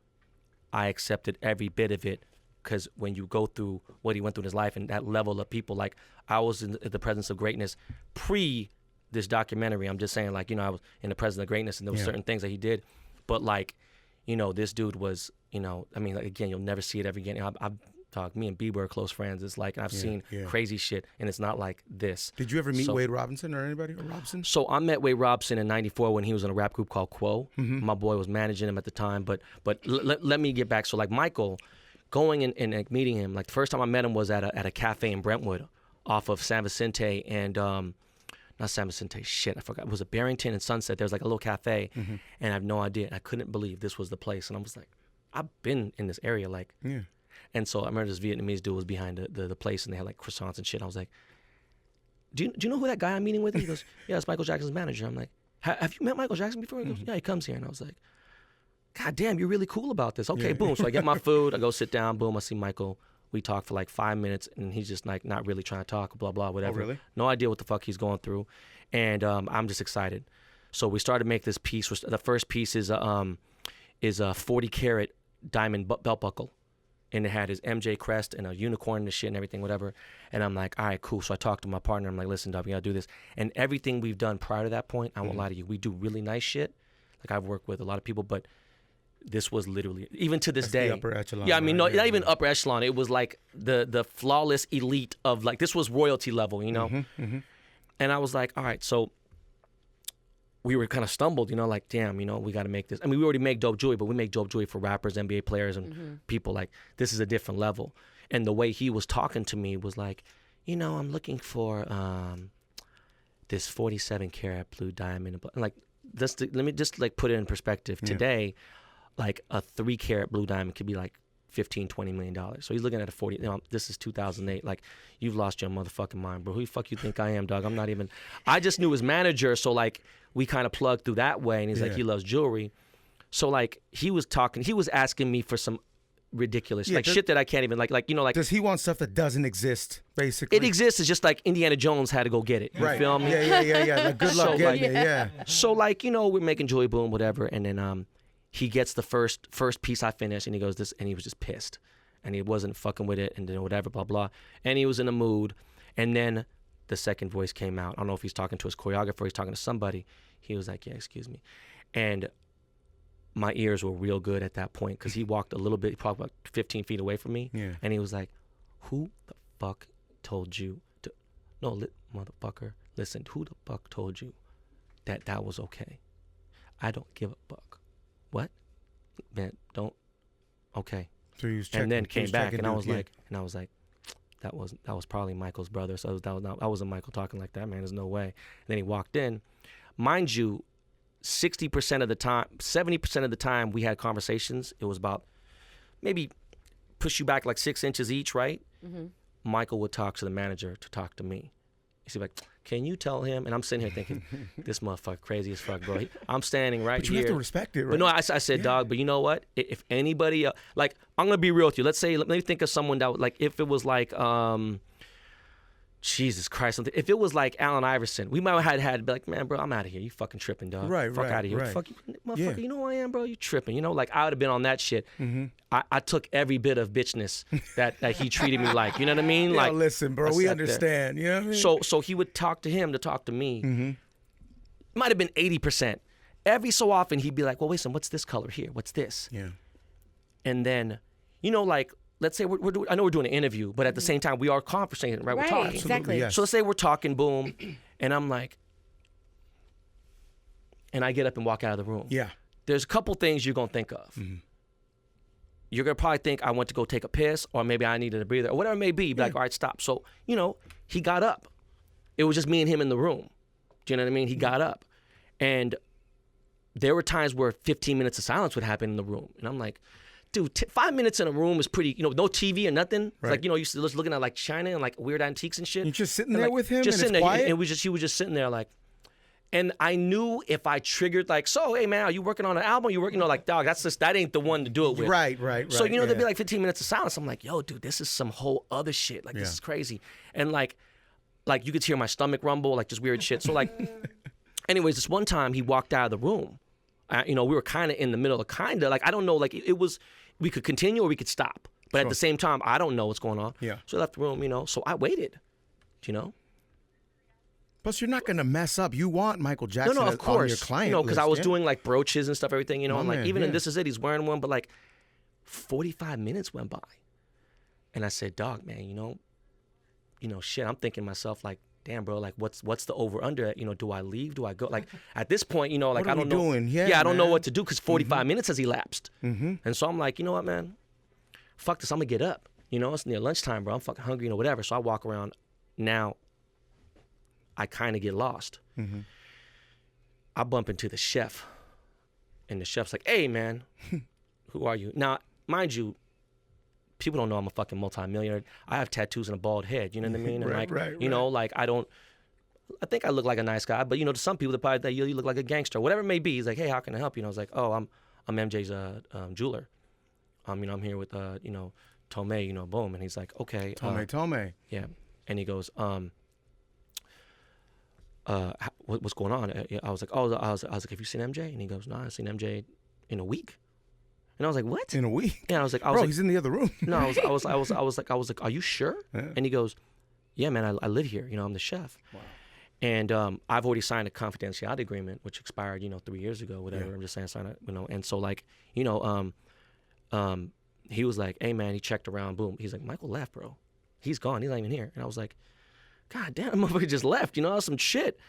C: I accepted every bit of it, because when you go through what he went through in his life and that level of people, like, I was in the presence of greatness pre this documentary. I'm just saying, like, you know, I was in the presence of greatness, and there were certain things that he did. But, like, you know, this dude was, you know, I mean, like, again, you'll never see it ever again. I've talked, me and Bieber are close friends. It's like, I've seen crazy shit, and it's not like this.
A: Did you ever meet Wade Robinson or anybody? Or Robson?
C: So I met Wade Robinson in '94 when he was in a rap group called Quo. My boy was managing him at the time. But let me get back. So, like, Michael, going and meeting him, like, the first time I met him was at a cafe in Brentwood off of San Vicente and not San Vicente, shit, I forgot. It was a Barrington and Sunset. There was like a little cafe, and I have no idea. I couldn't believe this was the place. And I was like, I've been in this area, like. Yeah. And so I remember this Vietnamese dude was behind the place, and they had like croissants and shit. I was like, do you know who that guy I'm meeting with? He goes, yeah, it's Michael Jackson's manager. I'm like, have you met Michael Jackson before? He goes, yeah, he comes here. And I was like, God damn, you're really cool about this. Okay, boom. So I get my food. I go sit down. Boom, I see Michael. We talked for like 5 minutes, and he's just like not really trying to talk, blah, blah, whatever.
A: Oh, really?
C: No idea what the fuck he's going through. And I'm just excited. So we started to make this piece. The first piece is a 40 karat diamond belt buckle. And it had his MJ crest and a unicorn and shit and everything, whatever. And I'm like, all right, cool. So I talked to my partner. I'm like, listen, dog, we got to do this. And everything we've done prior to that point, I won't lie to you, we do really nice shit. Like, I've worked with a lot of people, but this was literally, even to this day.
A: The upper echelon.
C: Yeah, I mean,
A: right?
C: no, not even upper echelon. It was like the flawless elite of, like, this was royalty level, you know? And I was like, all right, so we were kind of stumbled, you know, like, damn, you know, we got to make this. I mean, we already make dope jewelry, but we make dope jewelry for rappers, NBA players, and people. Like, this is a different level. And the way he was talking to me was like, you know, I'm looking for this 47 karat blue diamond. And like, let me just like put it in perspective. Yeah. Today, like a 3 karat blue diamond could be like $15, $20 million. So he's looking at a 40. You know, this is 2008. Like, you've lost your motherfucking mind, bro. Who the fuck you think I am, dog? I'm not even. I just knew his manager, so like we kind of plugged through that way. And he's like, he loves jewelry. So like he was asking me for some ridiculous like shit that I can't even like you know, like.
A: Does he want stuff that doesn't exist? Basically,
C: it exists. It's just like Indiana Jones had to go get it. You feel me?
A: Yeah. Like, good luck getting it. Yeah.
C: So like, you know, we're making jewelry, boom, whatever, and then he gets the first piece I finished, and he goes this, and he was just pissed, and he wasn't fucking with it, and then whatever, blah blah, and he was in a mood, and then the second voice came out. I don't know if he's talking to his choreographer, he's talking to somebody. He was like, yeah, excuse me, and my ears were real good at that point because he walked a little bit, probably about 15 feet away from me, and he was like, who the fuck told you to? No, motherfucker, listen, who the fuck told you that was okay? I don't give a fuck. What? Man, don't. Okay.
A: So he was checking,
C: and then came back, and I was like, that was probably Michael's brother. So I wasn't Michael talking like that, man. There's no way. And then he walked in. Mind you, 60% of the time, 70% of the time we had conversations. It was about maybe push you back like 6 inches each, right? Michael would talk to the manager to talk to me. He's like, can you tell him? And I'm sitting here thinking, this motherfucker crazy as fuck, bro. I'm standing right here.
A: But you have to respect it, right?
C: But no, I said, dog, but you know what? If anybody, like, I'm going to be real with you. Let me think of someone that, like, if it was like, Jesus Christ, if it was like Allen Iverson, we might have had to be like, man, bro, I'm out of here. You fucking tripping, dog. Fuck out of here. Fuck you, motherfucker. You know who I am, bro? You tripping. You know, like, I would have been on that shit. I took every bit of bitchness that he treated me like. You know what I mean? Like,
A: listen, bro, we understand. You know what I mean?
C: So he would talk to him to talk to me. Might have been 80%. Every so often he'd be like, well, listen, what's this color here? What's this?
A: Yeah.
C: And then, you know, like, let's say I know we're doing an interview, but at the same time we are conversating, right? We're talking.
B: Exactly.
A: Yes.
C: So let's say we're talking, boom, and I'm like, and I get up and walk out of the room.
A: Yeah.
C: There's a couple things you're gonna think of. You're gonna probably think I went to go take a piss, or maybe I needed a breather, or whatever it may be. Be like, all right, stop. So, you know, he got up. It was just me and him in the room. Do you know what I mean? He got up, and there were times where 15 minutes of silence would happen in the room, and I'm like, dude, 5 minutes in a room is pretty, you know, no TV or nothing. It's like, you know, you're just looking at like China and like weird antiques and shit.
A: You're just sitting there with him,
C: just
A: and
C: sitting
A: it's
C: there,
A: quiet?
C: and he was just sitting there like, and I knew if I triggered like, so, hey man, are you working on an album? You working, you know, like, dog, that ain't the one to do it with.
A: Right.
C: So, you know, there'd be like 15 minutes of silence. I'm like, yo, dude, this is some whole other shit. Like, this is crazy. And like you could hear my stomach rumble, like just weird shit. So like, anyways, this one time he walked out of the room. You know, we were kind of in the middle of like, I don't know, like it was, we could continue or we could stop. But at the same time, I don't know what's going on.
A: Yeah.
C: So I left the room, you know. So I waited, you know.
A: Plus, you're not going to mess up. You want Michael Jackson
C: of course.
A: on your client
C: you know, because I was
A: list,
C: doing like brooches and stuff, everything, you know. And like, even in This Is It, he's wearing one. But like 45 minutes went by. And I said, dog, man, you know, shit, I'm thinking to myself like, damn, bro, like what's the over under? You know, do I leave? Do I go? Like at this point, you know, like I don't know.
A: Doing?
C: Yeah, I don't know what to do because 45 minutes has elapsed. And so I'm like, you know what, man? Fuck this, I'm gonna get up. You know, it's near lunchtime, bro. I'm fucking hungry, you know, whatever. So I walk around. Now I kind of get lost. I bump into the chef, and the chef's like, hey, man, who are you? Now, mind you, people don't know I'm a fucking multimillionaire. I have tattoos and a bald head, you know what I mean? And you know, like I think I look like a nice guy, but you know, to some people, they probably think you look like a gangster, whatever it may be. He's like, hey, how can I help you? And I was like, oh, I'm MJ's jeweler. You know, I'm here with, you know, Tome, you know, boom. And he's like, okay.
A: Tome.
C: Yeah. And he goes, what's going on? I was like, I was like, have you seen MJ? And he goes, no, I've seen MJ in a week. And I was like, what?
A: In a week?
C: Yeah, I was like,
A: bro, he's in the other room.
C: No, I was like, are you sure?
A: Yeah.
C: And he goes, yeah, man, I live here. You know, I'm the chef. Wow. And I've already signed a confidentiality agreement, which expired, 3 years ago, whatever. Yeah. I'm just saying, sign it, And so, like, he was like, hey, man, he checked around, boom. He's like, Michael left, bro. He's gone. He's not even here. And I was like, God damn, motherfucker just left. That was some shit.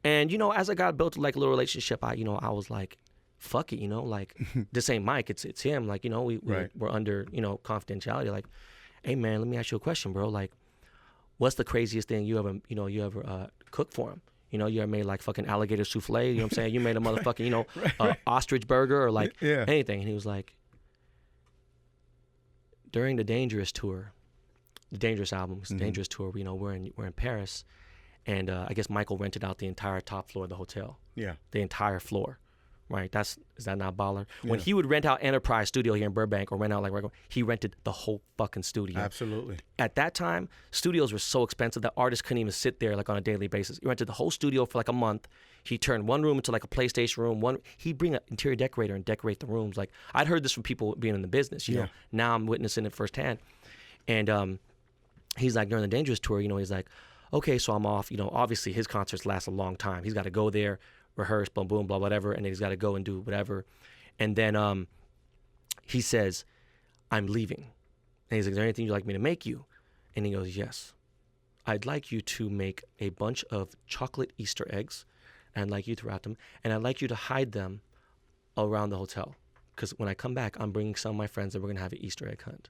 C: And, as I got built like a little relationship, I was like, fuck it, like, this ain't Mike, it's him. Like, we're under, confidentiality. Like, hey, man, let me ask you a question, bro. Like, what's the craziest thing you ever cooked for him? You ever made like fucking alligator souffle? You know what I'm saying? You made a motherfucking, right. Ostrich burger or like anything. And he was like, during the Dangerous tour, the Dangerous album, the Dangerous tour, we're in Paris, and I guess Michael rented out the entire top floor of the hotel. Yeah. The entire floor. Right, is that not baller? Yeah. When he would rent out Enterprise Studio here in Burbank or rent out he rented the whole fucking studio.
A: Absolutely.
C: At that time, studios were so expensive that artists couldn't even sit there like on a daily basis. He rented the whole studio for like a month. He turned one room into like a PlayStation room. He'd bring an interior decorator and decorate the rooms. Like, I'd heard this from people being in the business. You know, now I'm witnessing it firsthand. And he's like, during the Dangerous tour, he's like, okay, so I'm off. Obviously his concerts last a long time. He's got to go there, rehearse, boom, boom, blah, whatever, and then he's got to go and do whatever. And then he says, I'm leaving. And he's like, is there anything you'd like me to make you? And he goes, yes. I'd like you to make a bunch of chocolate Easter eggs, and I'd like you to wrap them, and I'd like you to hide them around the hotel. Because when I come back, I'm bringing some of my friends, and we're going to have an Easter egg hunt.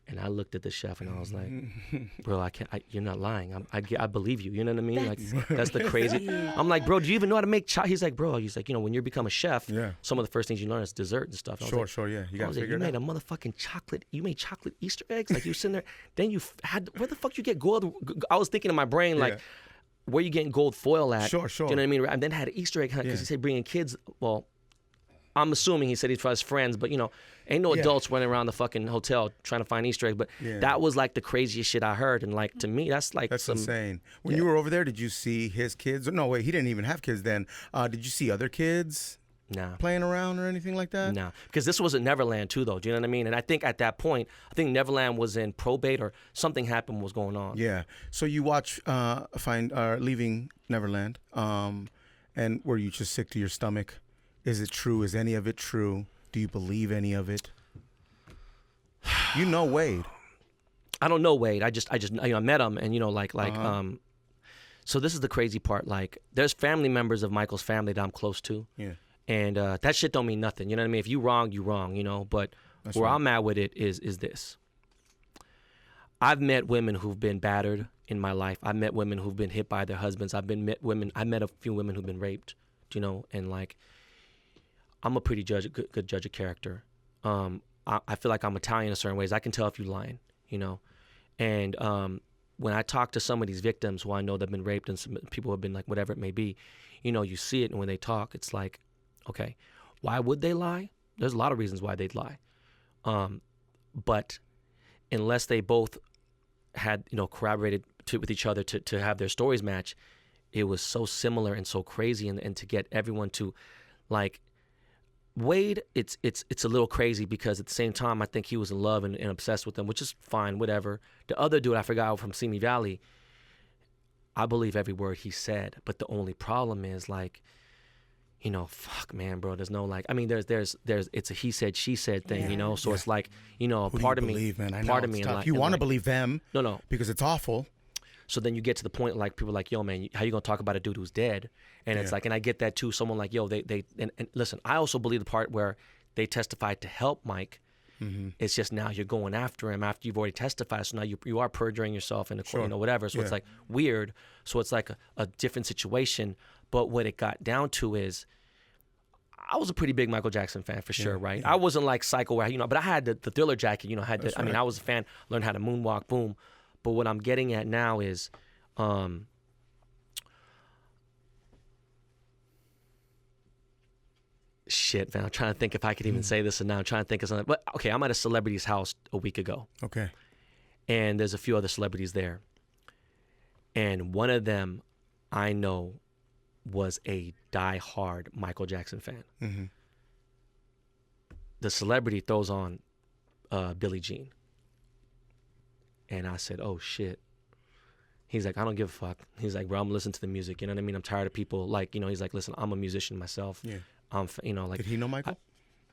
C: And I looked at the chef and I was like, bro, you're not lying. I believe you. You know what I mean? That's the crazy. I'm like, bro, do you even know how to make chocolate? He's like, bro, when you become a chef, some of the first things you learn is dessert and stuff. And
A: sure, yeah. You got to figure it out.
C: You made a motherfucking chocolate. You made chocolate Easter eggs? Like, you sitting there. Then you where the fuck you get gold? I was thinking in my brain, like, where you getting gold foil at?
A: Sure.
C: Do you know what I mean? And then had an Easter egg hunt because he said bringing kids. Well, I'm assuming he said he's for his friends, but ain't no adults running around the fucking hotel trying to find Easter eggs. But that was like the craziest shit I heard, and like to me, that's
A: insane. When you were over there, did you see his kids? No, wait, he didn't even have kids then. Did you see other kids?
C: Nah.
A: Playing around or anything like that?
C: Nah, because this was at Neverland too, though. Do you know what I mean? And I think at that point, Neverland was in probate or something happened was going on.
A: Yeah. So you watch Leaving Neverland, and were you just sick to your stomach? Is it true? Is any of it true? Do you believe any of it? You know Wade.
C: I don't know Wade. I just I met him, and so this is the crazy part. Like, there's family members of Michael's family that I'm close to. Yeah. And that shit don't mean nothing. You know what I mean? If you wrong, you wrong. But that's where right. I'm at with it is this. I've met women who've been battered in my life. I've met women who've been hit by their husbands. I met a few women who've been raped. And like, I'm a pretty good judge of character. I feel like I'm Italian in certain ways. I can tell if you're lying, And when I talk to some of these victims who I know they've been raped and some people have been like, whatever it may be, you see it. And when they talk, it's like, okay, why would they lie? There's a lot of reasons why they'd lie. But unless they both had, corroborated with each other to have their stories match, it was so similar and so crazy. And to get everyone to, like, Wade, it's a little crazy because at the same time, I think he was in love and obsessed with them, which is fine, whatever. The other dude I forgot from Simi Valley, I believe every word he said. But the only problem is, like, fuck, man, bro. There's no, like, I mean, there's it's a he said, she said thing, So it's like,
A: Who
C: part
A: do
C: of
A: you believe,
C: me,
A: man? I know
C: part of
A: it's
C: me,
A: tough.
C: like,
A: You want to
C: like,
A: believe them,
C: no,
A: because it's awful.
C: So then you get to the point, like, people are like, yo, man, how you gonna talk about a dude who's dead? And it's like, and I get that too. Someone like, yo, and listen, I also believe the part where they testified to help Mike. Mm-hmm. It's just now you're going after him after you've already testified. So now you are perjuring yourself in the court, whatever. So it's like weird. So it's like a different situation. But what it got down to is, I was a pretty big Michael Jackson fan for sure, right? Yeah. I wasn't like psycho, but I had the Thriller jacket, I mean, I was a fan, learned how to moonwalk, boom. But what I'm getting at now is, shit, man. I'm trying to think if I could even say this, and now I'm trying to think of something. But okay, I'm at a celebrity's house a week ago.
A: Okay.
C: And there's a few other celebrities there. And one of them I know was a die-hard Michael Jackson fan.
A: Mm-hmm.
C: The celebrity throws on Billie Jean. And I said, oh, shit. He's like, I don't give a fuck. He's like, bro, I'm listening to the music. You know what I mean? I'm tired of people. Like, you know, he's like, listen, I'm a musician myself.
A: Yeah.
C: You know, like.
A: Did he know Michael?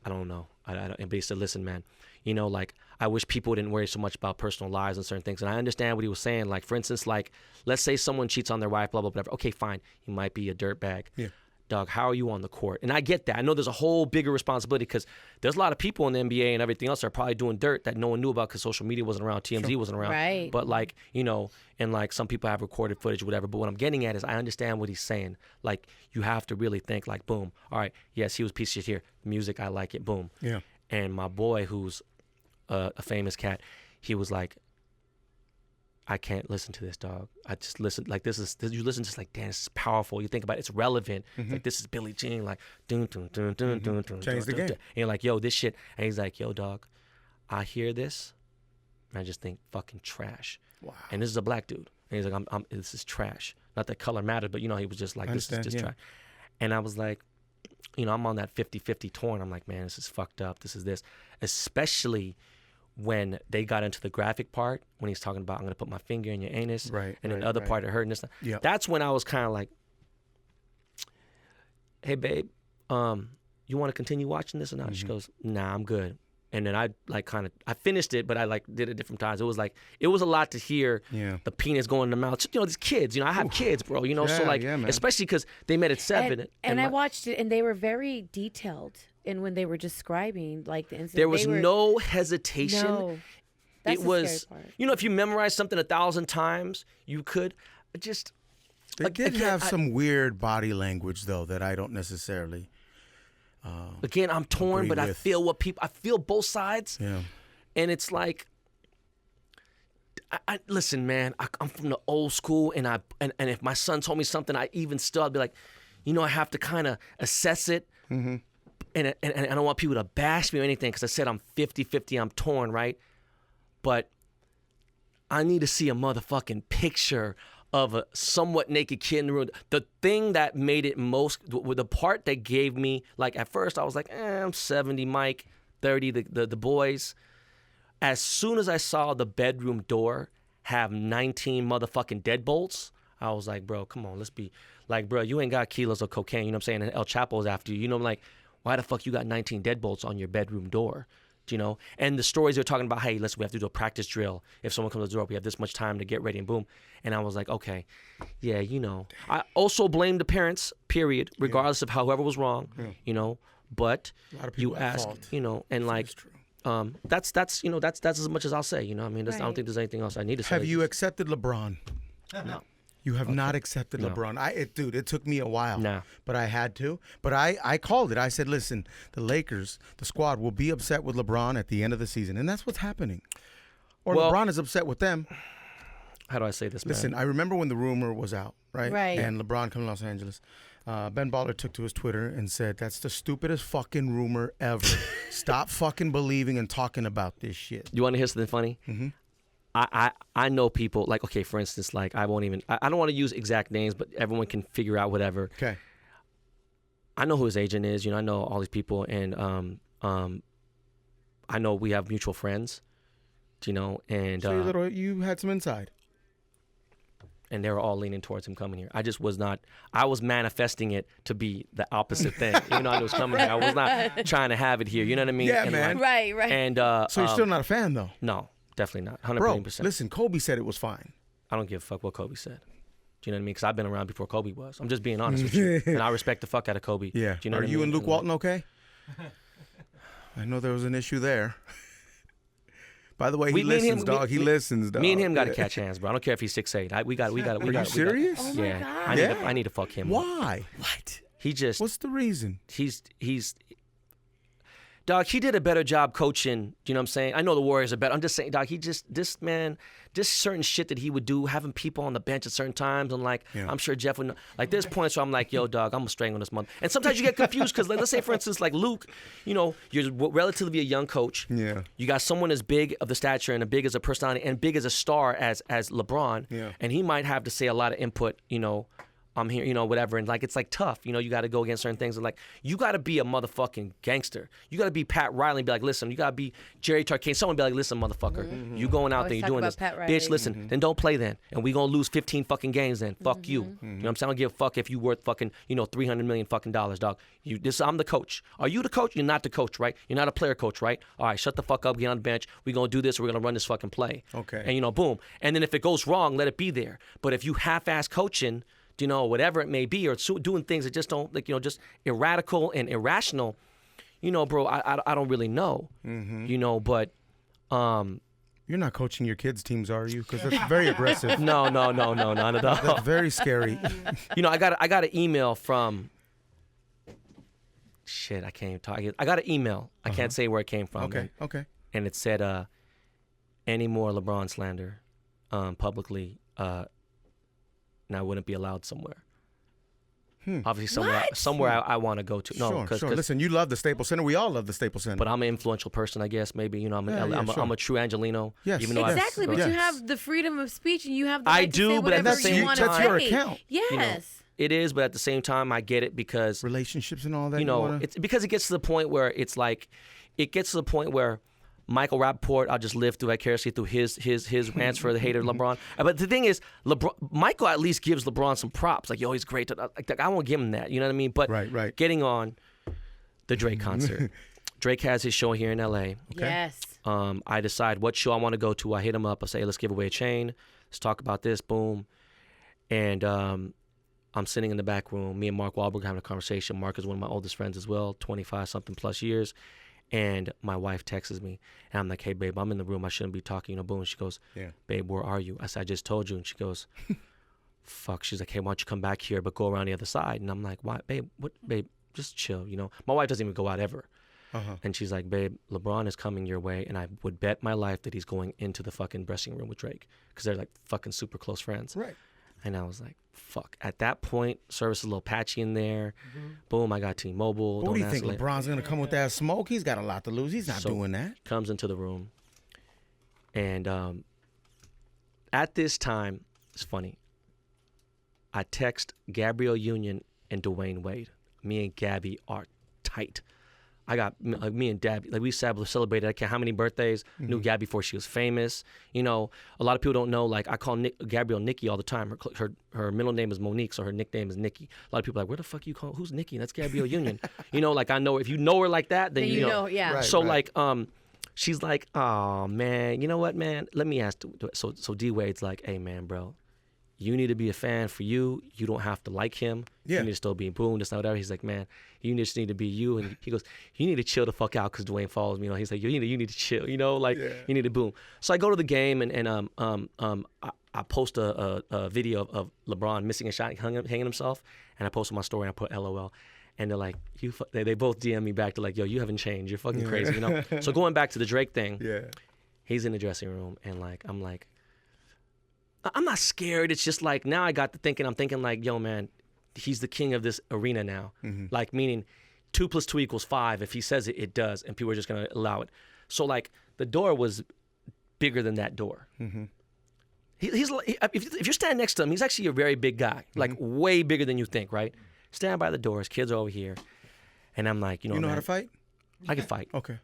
C: I don't know. But he said, listen, man, you know, like, I wish people didn't worry so much about personal lives and certain things. And I understand what he was saying. Like, for instance, like, let's say someone cheats on their wife, blah, blah, blah, whatever. Okay, fine. He might be a dirtbag. Yeah. Dog, how are you on the court? And I get that. I know there's a whole bigger responsibility because there's a lot of people in the NBA and everything else that are probably doing dirt that no one knew about because social media wasn't around, TMZ wasn't around.
B: Right.
C: But like, you know, and like some people have recorded footage or whatever. But what I'm getting at is I understand what he's saying. Like, you have to really think like, boom, all right, yes, he was a piece of shit here. Music, I like it, boom.
A: Yeah.
C: And my boy, who's a famous cat, he was like, I can't listen to this, dog. I just listen, like, this you listen to this, like, damn, this is powerful. You think about it, it's relevant.
A: Mm-hmm.
C: Like, this is Billie Jean, like, dun, dun, dun, dun, dun, dun,
A: Change the game.
C: And you're like, yo, this shit. And he's like, yo, dog, I hear this, and I just think fucking trash.
A: Wow.
C: And this is a black dude. And he's like, this is trash. Not that color mattered, but, you know, he was just like, this is just trash. And I was like, you know, I'm on that 50-50 torn. I'm like, man, this is fucked up. This is this. Especially when they got into the graphic part, when he's talking about, I'm going to put my finger in your anus.
A: Right.
C: And then the other part of her and this.
A: Yep.
C: That's when I was kind of like, hey, babe, you want to continue watching this or not? She goes, nah, I'm good. And then I like I finished it, but I like did it different times. It was a lot to hear the penis going in the mouth. You know, these kids, you know, I have kids, bro, you know, so like, especially because they met at 7.
B: And I watched it and they were very detailed in when they were describing like the incident.
C: There was no hesitation.
B: No. That's
C: it
B: the
C: was,
B: scary part.
C: you know, if you memorize something 1,000 times, you could just.
A: They did have some weird body language though that I don't necessarily.
C: Again, I'm torn, but I feel I feel both sides.
A: Yeah.
C: And it's like, I listen, man, I'm from the old school, and if my son told me something, I'd be like, you know, I have to kind of assess it. Mm-hmm. And I don't want people to bash me or anything because I said I'm 50-50, I'm torn, right? But I need to see a motherfucking picture of a somewhat naked kid in the room. The thing that made it the part that gave me, like, at first I was like, I'm 70, Mike, 30, the boys. As soon as I saw the bedroom door have 19 motherfucking deadbolts, I was like, bro, come on, let's be, like, bro, you ain't got kilos of cocaine, you know what I'm saying? And El Chapo's after you, you know, like, why the fuck you got 19 deadbolts on your bedroom door? You know, and the stories they're talking about, hey, we have to do a practice drill. If someone comes to the door, we have this much time to get ready, and boom. And I was like, okay, yeah, you know. I also blame the parents, period, regardless of whoever was wrong, you know. But you ask, you know, and like, that's you know, that's as much as I'll say, you know. I mean, I don't think there's anything else I need to say.
A: Have you accepted LeBron?
C: No.
A: You have not accepted LeBron. Dude, it took me a while.
C: No.
A: But I had to. But I called it. I said, listen, the Lakers, the squad, will be upset with LeBron at the end of the season. And that's what's happening. Or LeBron is upset with them.
C: How do I say this, man?
A: Listen, I remember when the rumor was out, right?
B: Right.
A: And LeBron come to Los Angeles. Ben Baller took to his Twitter and said, that's the stupidest fucking rumor ever. Stop fucking believing and talking about this shit.
C: You want to hear something funny? Mm-hmm. I know people, like, okay, for instance, like, I don't want to use exact names, but everyone can figure out whatever.
A: Okay.
C: I know who his agent is, you know, I know all these people, and I know we have mutual friends, you know, and
A: so you had some inside.
C: And they were all leaning towards him coming here. I just was not, I was manifesting it to be the opposite thing. Even though I was coming here, I was not trying to have it here, you know what I mean?
A: Yeah,
C: and
A: man.
B: Right.
C: And
A: so you're still not a fan, though?
C: No. Definitely not. 100%.
A: Bro, listen, Kobe said it was fine.
C: I don't give a fuck what Kobe said. Do you know what I mean? Because I've been around before Kobe was. I'm just being honest with you. And I respect the fuck out of Kobe.
A: Yeah.
C: Do you know
A: Are
C: what
A: you
C: I mean?
A: and Luke Walton okay? I know there was an issue there. By the way, he listens, dog. He listens, dog.
C: Me and him got to catch hands, bro. I don't care if he's 6'8". We got.
A: Are you serious?
B: Oh my God.
C: I need to fuck him.
A: Why? What?
C: He just.
A: What's the reason?
C: He's. Dog, he did a better job coaching. You know what I'm saying? I know the Warriors are better. I'm just saying, dog, this certain shit that he would do, having people on the bench at certain times. And like, I'm sure Jeff would know. Like, there's points where I'm like, yo, dog, I'm going to strangle this mother. And sometimes you get confused because, like, let's say, for instance, like Luke, you know, you're relatively a young coach.
A: Yeah.
C: You got someone as big of the stature and as big as a personality and big as a star as LeBron.
A: Yeah.
C: And he might have to say a lot of input, you know, I'm here, you know, whatever. And like, it's like tough, you know, you got to go against certain things. And like, you got to be a motherfucking gangster. You got to be Pat Riley and be like, listen, you got to be Jerry Tarkane. Someone be like, listen, motherfucker, you going out there, you doing this. Bitch, listen, then don't play then. And we going to lose 15 fucking games then. Fuck you. You know what I'm saying? I don't give a fuck if you worth fucking, you know, $300 million fucking dollars, dog. I'm the coach. Are you the coach? You're not the coach, right? You're not a player coach, right? All right, shut the fuck up, get on the bench. We're going to do this. We're going to run this fucking play.
A: Okay.
C: And, you know, boom. And then if it goes wrong, let it be there. But if you half-ass coaching, you know, whatever it may be, or doing things that just don't, like, you know, just radical and irrational, you know, bro, I don't really know, you know, but.
A: You're not coaching your kids' teams, are you? Because that's very aggressive.
C: No, not at all.
A: That's very scary.
C: You know, I got an email from, shit, I can't even talk. I got an email. I can't say where it came from.
A: Okay.
C: And it said, any more LeBron slander publicly, and I wouldn't be allowed somewhere. Obviously, somewhere I want to go to. No,
A: sure. Listen, you love the Staples Center. We all love the Staples Center.
C: But I'm an influential person, I guess. Maybe, you know, I'm a true Angelino.
A: Yes,
C: even though
B: exactly. But you have the freedom of speech, and you have the right to say
C: but at the
B: whatever
C: same
B: you want to
C: time,
B: say.
A: that's your account.
B: Yes.
C: You know, it is, but at the same time, I get it because
A: relationships and all that.
C: You know, it's because it gets to the point where it's like, Michael Rappaport, I'll just live through vicariously through his rants for the hater of LeBron. But the thing is, Michael at least gives LeBron some props. Like, yo, he's great. Like, I won't give him that. You know what I mean? But
A: right.
C: Getting on the Drake concert. Drake has his show here in L.A.
B: Okay. Yes.
C: I decide what show I want to go to. I hit him up. I say, let's give away a chain. Let's talk about this. Boom. And I'm sitting in the back room. Me and Mark Wahlberg having a conversation. Mark is one of my oldest friends as well, 25-something plus years. And my wife texts me, and I'm like, hey, babe, I'm in the room. I shouldn't be talking. You know, boom. She goes, babe, where are you? I said, I just told you. And she goes, fuck. She's like, hey, why don't you come back here, but go around the other side? And I'm like, why, babe? What, babe? Just chill, you know? My wife doesn't even go out ever. And she's like, babe, LeBron is coming your way, and I would bet my life that he's going into the fucking dressing room with Drake because they're like fucking super close friends.
A: Right.
C: And I was like, fuck. At that point, service is a little patchy in there. Boom, I got T-Mobile.
A: What do you think? LeBron's going to come with that smoke? He's got a lot to lose. He's not doing that.
C: Comes into the room. And at this time, it's funny. I text Gabrielle Union and Dwyane Wade. Me and Gabby are tight. I got, like, me and Gabby, like, we celebrated, I can't how many birthdays, knew Gabby before she was famous. You know, a lot of people don't know, like, I call Gabrielle Nikki all the time. Her middle name is Monique, so her nickname is Nikki. A lot of people are like, where the fuck you call, who's Nikki? That's Gabrielle Union. You know, like, I know, if you know her like that, then you know.
B: Yeah.
A: Right,
C: so, like, she's like, oh, man, you know what, man? Let me ask. So D Wade's like, hey, man, bro, you need to be a fan for you. You don't have to like him.
A: Yeah.
C: You need to still be boom, this, whatever. He's like, man, you just need to be you. And he goes, you need to chill the fuck out because Dwyane follows me. You know, he's like, you need to chill. You know, like, you need to boom. So I go to the game and I post a video of LeBron missing a shot, hanging himself, and I post on my story and I put LOL. And they're like, they both DM me back to like, yo, you haven't changed. You're fucking crazy, you know? So going back to the Drake thing, he's in the dressing room and like, I'm not scared. It's just like now I got to thinking, I'm thinking like, yo, man, he's the king of this arena now. Like, meaning 2 + 2 = 5. If he says it, it does. And people are just going to allow it. So, like, the door was bigger than that door. If you're standing next to him, he's actually a very big guy. Like, way bigger than you think, right? Stand by the door. His kids are over here. And I'm like, you know
A: how
C: man,
A: to fight?
C: I can fight.
A: Okay.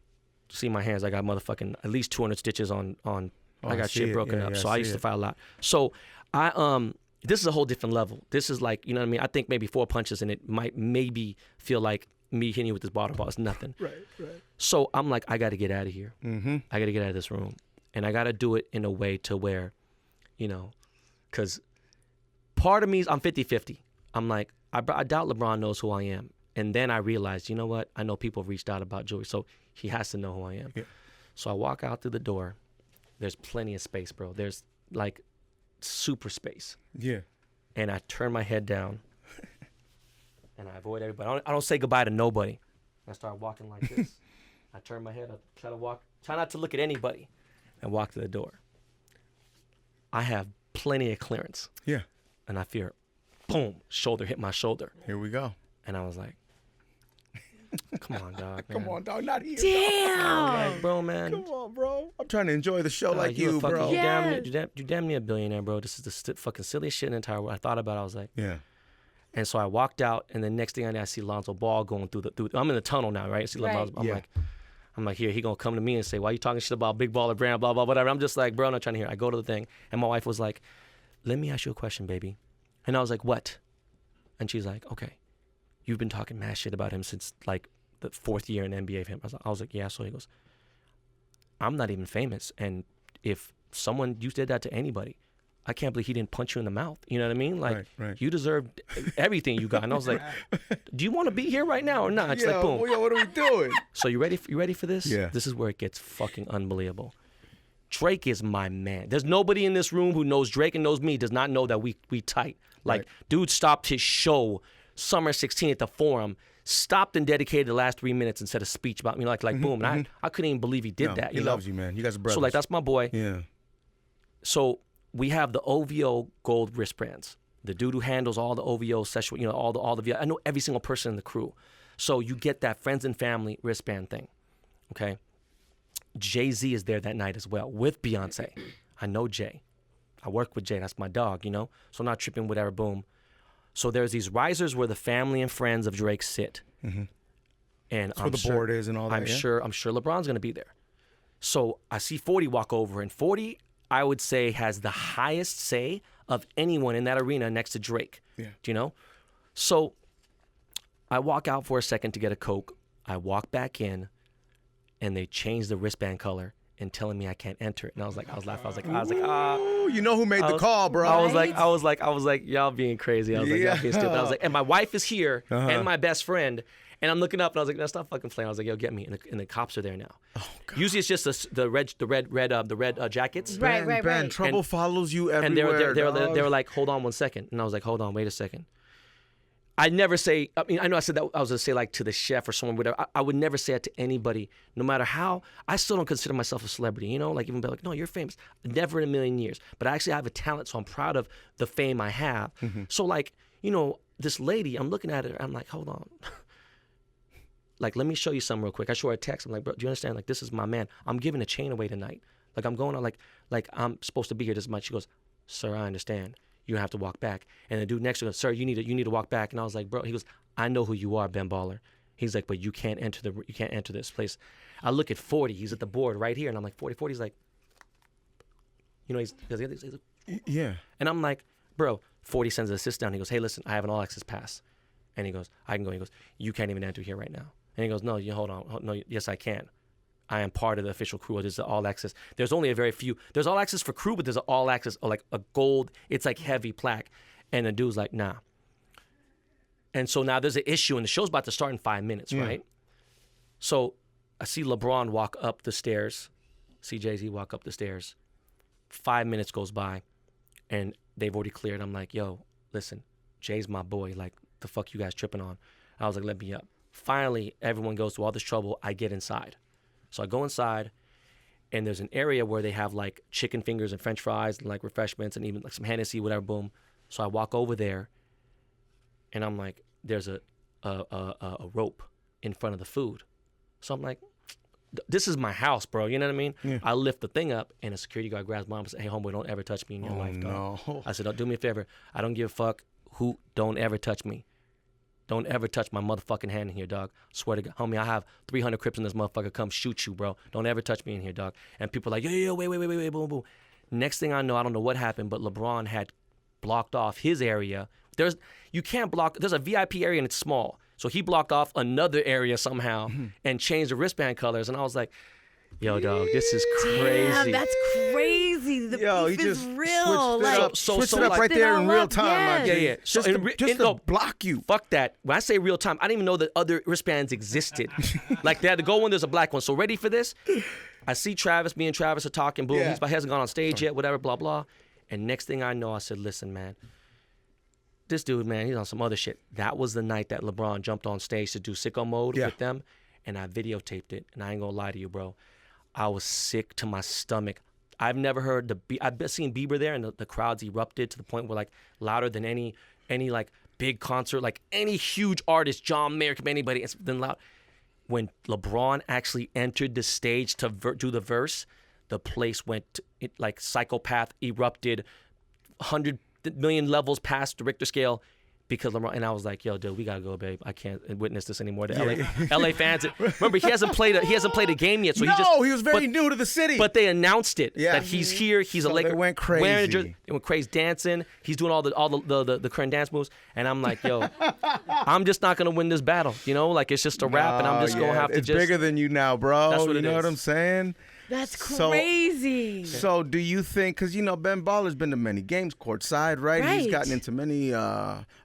C: See my hands. I got motherfucking at least 200 stitches on I got shit broken up, so I used to fight a lot. So this is a whole different level. This is like, you know what I mean? I think maybe 4 punches and it might maybe feel like me hitting you with this bottle ball is nothing.
A: Right.
C: So I'm like, I got to get out of here. I got to get out of this room. And I got to do it in a way to where, you know, because part of me, I'm 50-50. I'm like, I doubt LeBron knows who I am. And then I realized, you know what? I know people have reached out about Joey, so he has to know who I am. Yeah. So I walk out through the door. There's plenty of space, bro. There's like super space.
A: Yeah.
C: And I turn my head down and I avoid everybody. I don't say goodbye to nobody. I start walking like this. I turn my head, I try not to look at anybody, and walk to the door. I have plenty of clearance.
A: Yeah.
C: And I fear, boom, shoulder hit my shoulder.
A: Here we go.
C: And I was like, come on, dog.
A: Come on, dog. Not here.
B: Damn.
C: Like, bro, man.
A: Come on, bro. I'm trying to enjoy the show like you, bro.
C: You damn near a billionaire, bro. This is the fucking silliest shit in the entire world. I thought about it. I was like,
A: yeah.
C: And so I walked out, and the next thing I know, I see Lonzo Ball going through I'm in the tunnel now, right? I see Lonzo, I'm like, here, he gonna come to me and say, why you talking shit about Big Baller Brand, blah, blah, whatever. I'm just like, bro, I'm not trying to hear. I go to the thing, and my wife was like, let me ask you a question, baby. And I was like, what? And she's like, okay, you've been talking mad shit about him since like the 4th year in NBA of him. I was like, yeah. So he goes, I'm not even famous, and if you did that to anybody, I can't believe he didn't punch you in the mouth. You know what I mean? Like,
A: right.
C: You deserved everything you got. And I was like, do you want to be here right now or not? It's like, boom.
A: Well, what are we doing?
C: So you ready for this?
A: Yeah.
C: This is where it gets fucking unbelievable. Drake is my man. There's nobody in this room who knows Drake and knows me, does not know that we tight. Like, dude stopped his show, Summer 16 at the Forum, stopped and dedicated the last 3 minutes and said a speech about me. Like boom. And I couldn't even believe he did that.
A: He loves you, man. You guys are brothers.
C: So, like, that's my boy.
A: Yeah.
C: So we have the OVO gold wristbands. The dude who handles all the OVO session, all the I know every single person in the crew. So you get that friends and family wristband thing, okay? Jay-Z is there that night as well with Beyonce. I know Jay. I work with Jay. That's my dog, So I'm not tripping, whatever, boom. So there's these risers where the family and friends of Drake sit. Mm-hmm. And
A: that's where the board is and all that,
C: I'm sure LeBron's going to be there. So I see 40 walk over, and 40, I would say, has the highest say of anyone in that arena next to Drake.
A: Yeah.
C: Do you know? So I walk out for a second to get a Coke. I walk back in, and they change the wristband color and telling me I can't enter it. And I was laughing. I was like,
A: Ooh, you know who made the call, bro.
C: I was like, y'all being crazy. I was like, y'all being stupid. I was like, and my wife is here and my best friend. And I'm looking up, and I was like, "That's not fucking playing." I was like, "Yo, get me!" And the cops are there now. Oh, God. Usually, it's just the red jackets.
A: Ben, trouble follows you everywhere.
C: And they were like, "Hold on 1 second," and I was like, "Hold on, wait a second." I never say. I mean, I know I said that I was gonna say like to the chef or someone, whatever. I would never say it to anybody, no matter how. I still don't consider myself a celebrity, Like even be like, "No, you're famous." Never in a million years. But I actually have a talent, so I'm proud of the fame I have. Mm-hmm. So like, this lady, I'm looking at her, I'm like, "Hold on." Like, let me show you something real quick. I show her a text. I'm like, bro, do you understand? Like, this is my man. I'm giving a chain away tonight. Like, I'm going on, like I'm supposed to be here this much. She goes, sir, I understand. You have to walk back. And the dude next to her goes, sir, you need to walk back. And I was like, bro, he goes, I know who you are, Ben Baller. He's like, but you can't enter this place. I look at 40. He's at the board right here. And I'm like, 40. 40's like, he's like,
A: yeah.
C: And I'm like, bro, 40 sends his assistant down. He goes, hey, listen, I have an all-access pass. And he goes, I can go. He goes, you can't even enter here right now. And he goes, no, hold on. No, yes, I can. I am part of the official crew. There's the all access. There's only a very few. There's all access for crew, but there's an all access, like a gold. It's like heavy plaque. And the dude's like, nah. And so now there's an issue, and the show's about to start in 5 minutes, right? So I see LeBron walk up the stairs. See Jay-Z walk up the stairs. 5 minutes goes by, and they've already cleared. I'm like, yo, listen, Jay's my boy. Like, the fuck you guys tripping on? I was like, let me up. Finally, everyone goes through all this trouble. I get inside. So I go inside, and there's an area where they have like chicken fingers and French fries and like refreshments and even like some Hennessy, whatever, boom. So I walk over there, and I'm like, there's a rope in front of the food. So I'm like, this is my house, bro. You know what I mean? Yeah. I lift the thing up, and a security guard grabs my arm and says, hey, homeboy, don't ever touch me in your life, dog. No. I said, don't do me a favor. I don't give a fuck who, don't ever touch me. Don't ever touch my motherfucking hand in here, dog. Swear to God. Homie, I have 300 Crips in this motherfucker. Come shoot you, bro. Don't ever touch me in here, dog. And people are like, yo, wait, boom, boom. Next thing I know, I don't know what happened, but LeBron had blocked off his area. You can't block. There's a VIP area, and it's small. So he blocked off another area somehow and changed the wristband colors. And I was like, yo, dog, this is crazy.
B: Damn, that's crazy. The beef is real.
A: Switched it up right there in real time.
B: Yes.
C: Yeah. So
A: just to block you.
C: Fuck that. When I say real time, I didn't even know that other wristbands existed. Like they had the gold one, there's a black one. So ready for this? I see Travis, me and Travis are talking, boom, he hasn't gone on stage yet, whatever, blah, blah. And next thing I know, I said, listen, man, this dude, man, he's on some other shit. That was the night that LeBron jumped on stage to do Sicko Mode with them. and I videotaped it. And I ain't gonna lie to you, bro. I was sick to my stomach. I've never heard I've seen Bieber there, and the crowds erupted to the point where like louder than any like big concert, like any huge artist, John Mayer, anybody, it's been loud. When LeBron actually entered the stage to do the verse, the place went like psychopath erupted, 100 million levels past the Richter scale. Because LeBron, and I was like, "Yo, dude, we gotta go, babe. I can't witness this anymore." The LA fans, remember, he hasn't played a game yet, so
A: he was very new to the city.
C: But they announced it that he's here. He's a Laker.
A: They went crazy.
C: They went crazy dancing. He's doing all the current dance moves, and I'm like, "Yo, I'm just not gonna win this battle." You know, like it's just a rap, and I'm just gonna have to.
A: It's bigger than you now, bro.
C: That's what
A: you know what I'm saying?
B: That's crazy.
A: So do you think, because, Ben Baller's been to many games courtside, right? He's gotten into many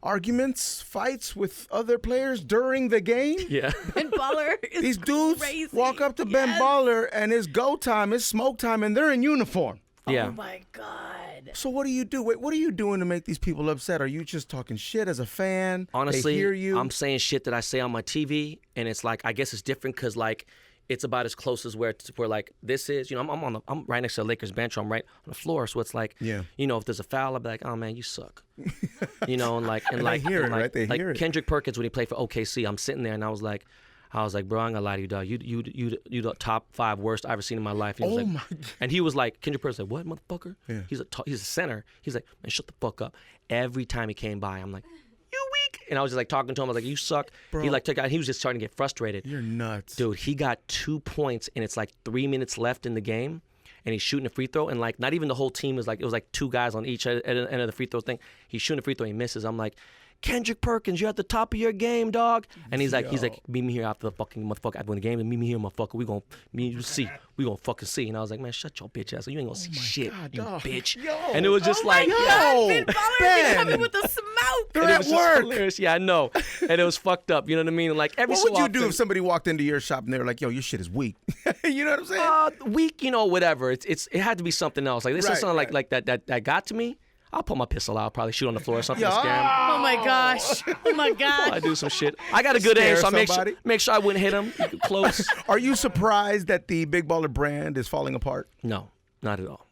A: arguments, fights with other players during the game.
C: Yeah.
B: Ben Baller is
A: These dudes
B: crazy.
A: walk up to Ben Baller, and it's go time, it's smoke time, and they're in uniform.
C: Yeah.
B: Oh, my God.
A: So what do you do? Wait, what are you doing to make these people upset? Are you just talking shit as a fan?
C: Honestly,
A: they hear you?
C: I'm saying shit that I say on my TV, and it's like, I guess it's different because, like, it's about as close as where like this is. I'm right next to the Lakers bench. I'm right on the floor, so it's like, if there's a foul, I'll be like, oh man, you suck. And
A: I hear it, right? They hear it.
C: Kendrick Perkins when he played for OKC, I'm sitting there and I was like, bro, I'm gonna lie to you, dog. You the top 5 worst I've ever seen in my life. And he was
A: my God.
C: And he was like, Kendrick Perkins said, what, motherfucker?
A: Yeah.
C: He's a center. He's like, man, shut the fuck up. Every time he came by, I'm like, you weak. And I was just like talking to him. I was like, you suck.
A: Bro.
C: He took out. He was just starting to get frustrated.
A: You're nuts.
C: Dude, he got 2 points and it's like 3 minutes left in the game. And he's shooting a free throw. And like, not even the whole team was like, it was like 2 guys on each end of the free throw thing. He's shooting a free throw. He misses. I'm like, Kendrick Perkins, you're at the top of your game, dog. And he's like, meet me here after the fucking motherfucker. I win the game and meet me here, motherfucker. We gonna fucking see. And I was like, man, shut your bitch ass. You ain't gonna see shit,
A: God,
C: you
A: dog.
C: bitch.
A: Yo.
C: And it was just like,
B: Ben Baller coming with the smoke.
A: They're
C: and it
A: at
C: was just
A: work.
C: hilarious. Yeah, I know. And it was fucked up. You know what I mean? Like every
A: What
C: so
A: would you
C: often,
A: do if somebody walked into your shop and they were like, yo, your shit is weak? You know what I'm saying?
C: weak, whatever. It had to be something else. Like this is something like that got to me. I'll pull my pistol out. I'll probably shoot on the floor or something to scare him.
B: Oh my gosh. Oh my God.
C: I do some shit. I got a good aim, so I make sure I wouldn't hit him close.
A: Are you surprised that the Big Baller brand is falling apart?
C: No, not at all.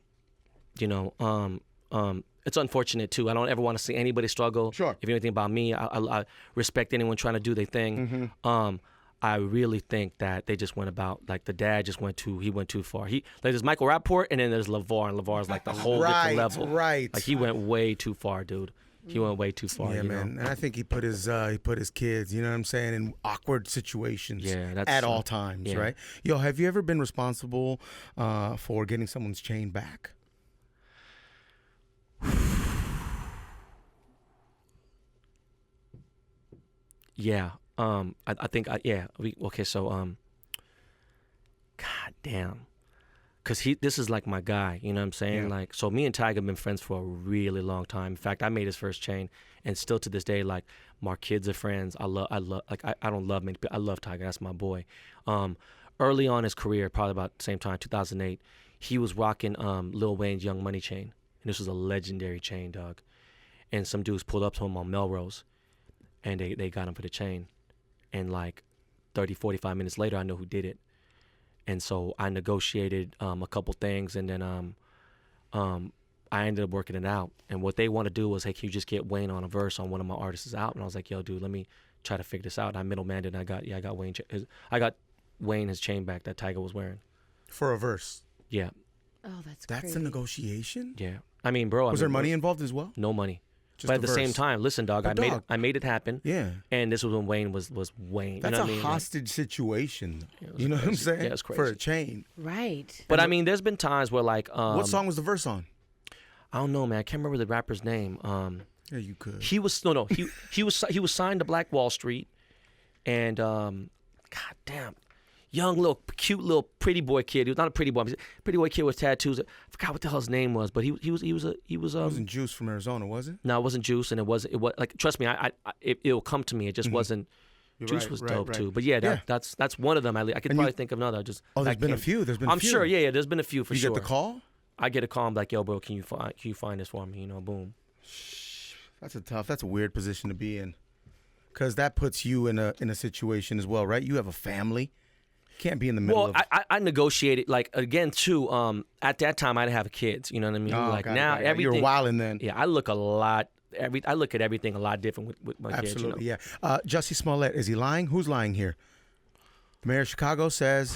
C: It's unfortunate too. I don't ever want to see anybody struggle.
A: Sure.
C: If you know anything about me, I respect anyone trying to do their thing.
A: Mm-hmm.
C: I really think that they just went about, like the dad just went too far. Like there's Michael Rapport and then there's LeVar, and LeVar's like the whole different level.
A: Right.
C: Like he went way too far, dude. He went way too far.
A: Yeah,
C: you
A: man.
C: know?
A: And I think he put his kids, you know what I'm saying, in awkward situations
C: that's
A: at all times,
C: yeah.
A: right? Yo, have you ever been responsible for getting someone's chain back?
C: Yeah. I think God damn. Cause this is like my guy, you know what I'm saying?
A: Yeah.
C: Like, so me and Tyga have been friends for a really long time. In fact, I made his first chain, and still to this day, like, my kids are friends. I don't love many people. I love Tyga. That's my boy. Early on in his career, probably about the same time, 2008, he was rocking Lil Wayne's Young Money chain, and this was a legendary chain, dog. And some dudes pulled up to him on Melrose, and they got him for the chain. And like 30, 45 minutes later, I know who did it. And so I negotiated a couple things, and then I ended up working it out. And what they want to do was, hey, can you just get Wayne on a verse on one of my artists' out? And I was like, yo, dude, let me try to figure this out. And I middlemaned it, and I got Wayne. I got Wayne his chain back that Tyga was wearing
A: For a verse?
C: Yeah.
B: Oh, that's
A: a negotiation?
C: Yeah. I mean, bro.
A: Was there money involved as well?
C: No money.
A: Just
C: but at the
A: verse.
C: same time, listen, dog, I made it happen.
A: Yeah.
C: And this was when Wayne was Wayne.
A: That's
C: you know what I mean?
A: hostage situation.
C: Yeah,
A: You know what I'm saying?
C: Yeah, it's crazy.
A: For a chain.
B: Right.
C: But I mean, there's been times where like
A: What song was the verse on?
C: I don't know, man. I can't remember the rapper's name.
A: Yeah, you could.
C: He was he was signed to Black Wall Street, and god damn, young little cute little pretty boy kid. He was not a pretty boy. He was a pretty boy kid with tattoos. I forgot what the hell his name was, but he was.
A: It wasn't Juice from Arizona, was it?
C: No, it wasn't Juice, and it was like, trust me, it'll come to me. It just wasn't. Juice
A: right,
C: was
A: right,
C: dope
A: right.
C: too, but yeah, that's one of them. I could probably think of another.
A: There's been a few.
C: I'm sure. Yeah, there's been a few for
A: you
C: sure.
A: You get the call?
C: I get a call. I'm like, yo, bro, can you find this for me? You know, boom.
A: That's a weird position to be in. Because that puts you in a situation as well, right? You have a family. Can't be in the middle of...
C: I negotiated, like, again, too, at that time, I didn't have kids, you know what I mean?
A: Oh,
C: like, now, everything...
A: You're wilding then.
C: Yeah, I look a lot... I look at everything a lot different with my kids.
A: Absolutely,
C: you know?
A: yeah. Jussie Smollett, is he lying? Who's lying here? The mayor of Chicago says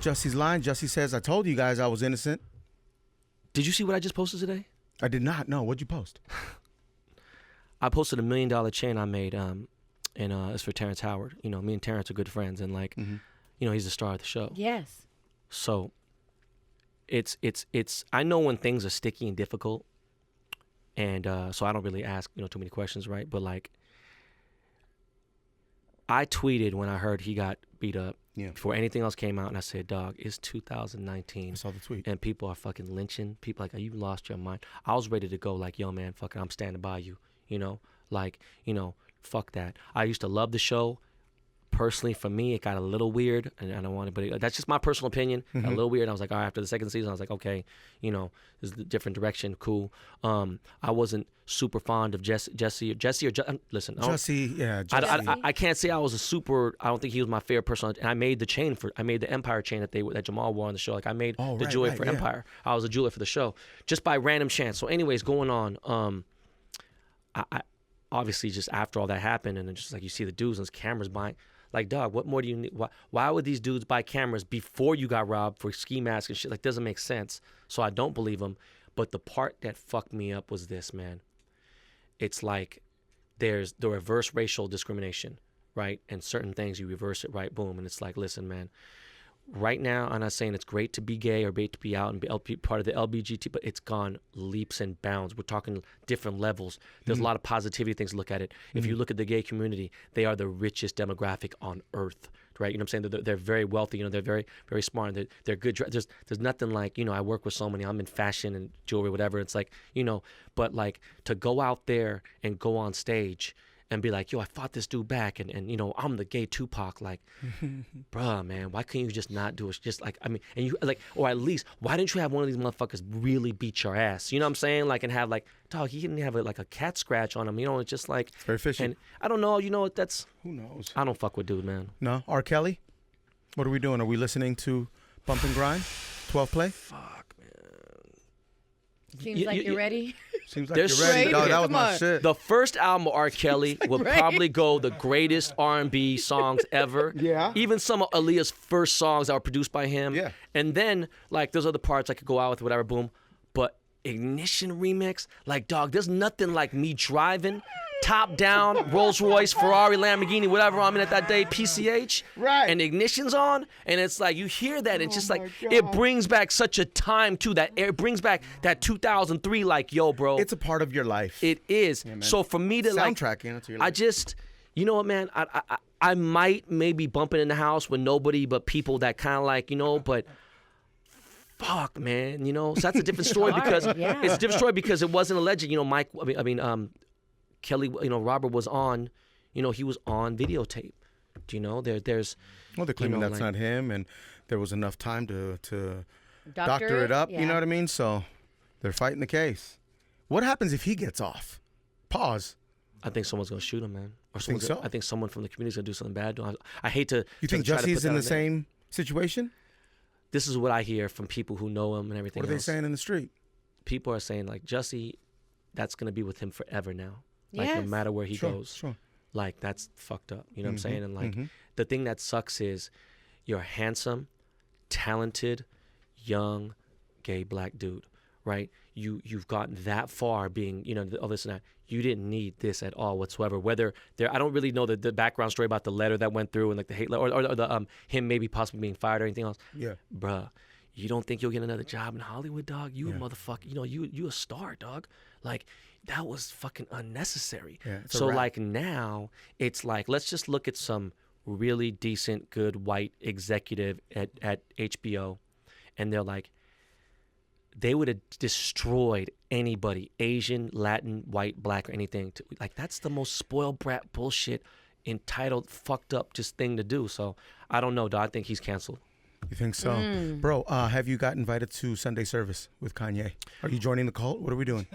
A: Jussie's lying. Jussie says, I told you guys I was innocent.
C: Did you see what I just posted today?
A: I did not. No, what'd you post?
C: I posted $1 million chain I made, and it's for Terrence Howard. You know, me and Terrence are good friends, and like... You know, he's the star of the show.
B: Yes.
C: So it's I know when things are sticky and difficult, and so I don't really ask, you know, too many questions, right? But like I tweeted when I heard he got beat up before anything else came out, and I said, dog, it's 2019.
A: I saw the tweet.
C: And people are fucking lynching. People like, oh, you lost your mind. I was ready to go like, yo, man, fucking I'm standing by you, you know? Like, you know, fuck that. I used to love the show. Personally, for me, it got a little weird, and I don't want to, but that's just my personal opinion. A little weird. I was like, all right, after the second season, I was like, okay, you know, this is a different direction, cool. I wasn't super fond of Jussie. Listen,
A: Jussie, yeah. Jussie.
C: I can't say I was a super. I don't think he was my favorite person. And I made the chain I made the Empire chain that Jamal wore on the show. Like I made the jewelry for Empire. I was a jeweler for the show, just by random chance. So, anyways, going on. I obviously just after all that happened, and then just like you see the dudes and his cameras buying. Like, dog, what more do you need? Why would these dudes buy cameras before you got robbed for ski masks and shit? Like, doesn't make sense. So I don't believe them. But the part that fucked me up was this, man. It's like there's the reverse racial discrimination, right? And certain things, you reverse it, right? Boom. And it's like, listen, man. Right now, I'm not saying it's great to be gay or great to be out and be part of the LGBT, but it's gone leaps and bounds. We're talking different levels. There's a lot of positivity things to look at it. If you look at the gay community, they are the richest demographic on earth, right? You know what I'm saying? They're very wealthy. You know, they're very, very smart. And they're good. There's nothing like, you know, I work with so many. I'm in fashion and jewelry, whatever. It's like, you know, but like to go out there and go on stage and be like, yo, I fought this dude back, and you know, I'm the gay Tupac. Like, bruh, man, why couldn't you just not do it? Just like, I mean, and you like, or at least, why didn't you have one of these motherfuckers really beat your ass? You know what I'm saying? Like, and have like, dog, he didn't have like a cat scratch on him. You know, it's just like,
A: it's very fishy.
C: And I don't know. You know, that's
A: who knows.
C: I don't fuck with dude, man.
A: No, R. Kelly. What are we doing? Are we listening to Bump and Grind? 12 play.
C: Fuck, man.
B: Seems like you're ready.
A: Seems like you're ready. Dog, that was my shit.
C: The first album of R. Kelly would probably go the greatest R&B songs ever.
A: Yeah.
C: Even some of Aaliyah's first songs that were produced by him.
A: Yeah.
C: And then, like, there's other parts I could go out with, whatever, boom. But Ignition remix, like, dog, there's nothing like me driving, top down, Rolls Royce, Ferrari, Lamborghini, whatever I'm in at that day, PCH.
A: Right.
C: And Ignition's on, and it's like, you hear that, it's just like, it brings back such a time, too, that it brings back that 2003, like, yo, bro.
A: It's a part of your life.
C: It is.
A: Yeah,
C: so for me to, like,
A: soundtrack, you know, to your life.
C: I just, you know what, man, I might maybe bumping in the house with nobody but people that kind of like, you know, but fuck, man, you know, so that's a different story because it's a different story because it wasn't alleged, you know, Mike, I mean, Kelly, you know, Robert was on, you know, he was on videotape. Do you know, there's...
A: Well, they're claiming that's not him, and there was enough time to doctor it up, you know what I mean? So they're fighting the case. What happens if he gets off? Pause.
C: I think someone's going to shoot him, man. Or
A: think so?
C: I think someone from the community's going to do something bad to him. I hate to...
A: You think Jussie's in the same situation?
C: This is what I hear from people who know him and everything else.
A: What are they saying in the street?
C: People are saying, like, Jussie, that's going to be with him forever now. Like, no matter where he goes.
A: Sure.
C: Like, that's fucked up. You know what I'm saying? And, like, the thing that sucks is you're a handsome, talented, young, gay black dude, right? You've gotten that far being, you know, all this and that. You didn't need this at all whatsoever. Whether there, I don't really know the background story about the letter that went through and, like, the hate letter or the him maybe possibly being fired or anything else.
A: Yeah.
C: Bruh, you don't think you'll get another job in Hollywood, dog? You a motherfucker. You know, you a star, dog. Like, that was fucking unnecessary.
A: Yeah,
C: so, like, now it's like, let's just look at some really decent, good white executive at HBO, and they're like, they would have destroyed anybody, Asian, Latin, white, black, or anything. Like, that's the most spoiled brat bullshit, entitled, fucked up just thing to do. So I don't know, dog. I think he's canceled.
A: You think so? Bro, have you got invited to Sunday service with Kanye? Are you joining the cult? What are we doing?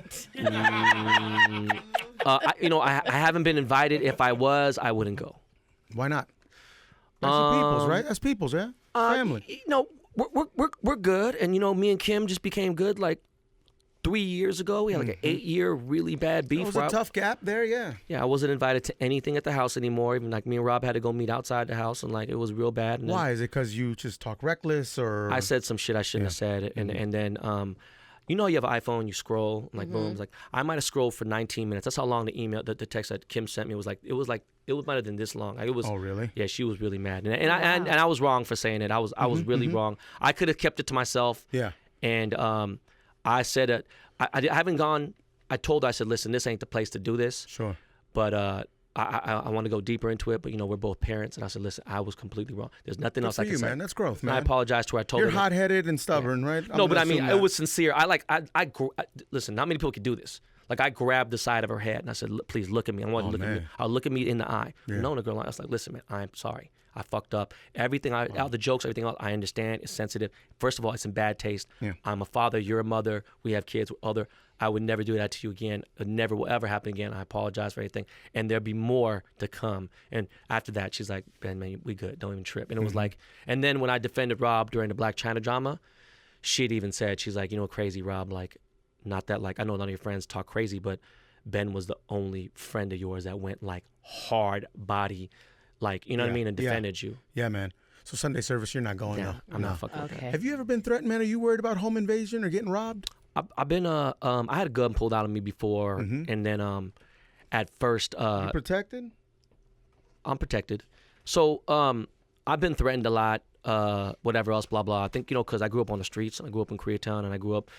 C: I haven't been invited. If I was, I wouldn't go.
A: Why not? That's the people's, right? That's people's, yeah? Family.
C: We're good. And, me and Kim just became good like 3 years ago. We had like an 8-year really bad beef.
A: It was a tough gap there, yeah.
C: Yeah, I wasn't invited to anything at the house anymore. Even like me and Rob had to go meet outside the house, and like it was real bad. And
A: why? Is it because you just talk reckless, or?
C: I said some shit I shouldn't have said. And then, you have an iPhone, you scroll, and like boom, it's like I might have scrolled for 19 minutes. That's how long the email, the text that Kim sent me was like. It might have been this long. It was.
A: Oh really?
C: Yeah, she was really mad, and I was wrong for saying it. I was really wrong. I could have kept it to myself.
A: Yeah.
C: And I said it. I haven't gone. I told her, I said, listen, this ain't the place to do this.
A: Sure.
C: But I want to go deeper into it. But we're both parents, and I said, listen, I was completely wrong. There's nothing else I can say.
A: Man, that's growth, man.
C: And I apologize to her. I told her.
A: You're hot-headed and stubborn, right?
C: No, but I mean, it was sincere. Listen, not many people can do this. Like I grabbed the side of her head and I said, please look at me. I want you to look at me. I'll look at me in the eye. Yeah. No, the girl, I was like, listen, man, I'm sorry. I fucked up. Everything, all the jokes, everything else, I understand. It's sensitive. First of all, it's in bad taste. Yeah. I'm a father. You're a mother. We have kids. I would never do that to you again. It never will ever happen again. I apologize for anything. And there'll be more to come. And after that, she's like, Ben, man, we good. Don't even trip. And it was like, and then when I defended Rob during the Black China drama, she'd even said, she's like, crazy, Rob, like, not that, like, I know none of your friends talk crazy, but Ben was the only friend of yours that went like hard body, like, what I mean, and defended you.
A: Yeah, man. So Sunday service, you're not going though.
C: I'm not fucking with that.
A: Have you ever been threatened, man? Are you worried about home invasion or getting robbed?
C: I've been I had a gun pulled out of me before, and then at first
A: you protected?
C: I'm protected. So I've been threatened a lot. Whatever else, blah blah. I think because I grew up on the streets. I grew up in Koreatown, and I grew up,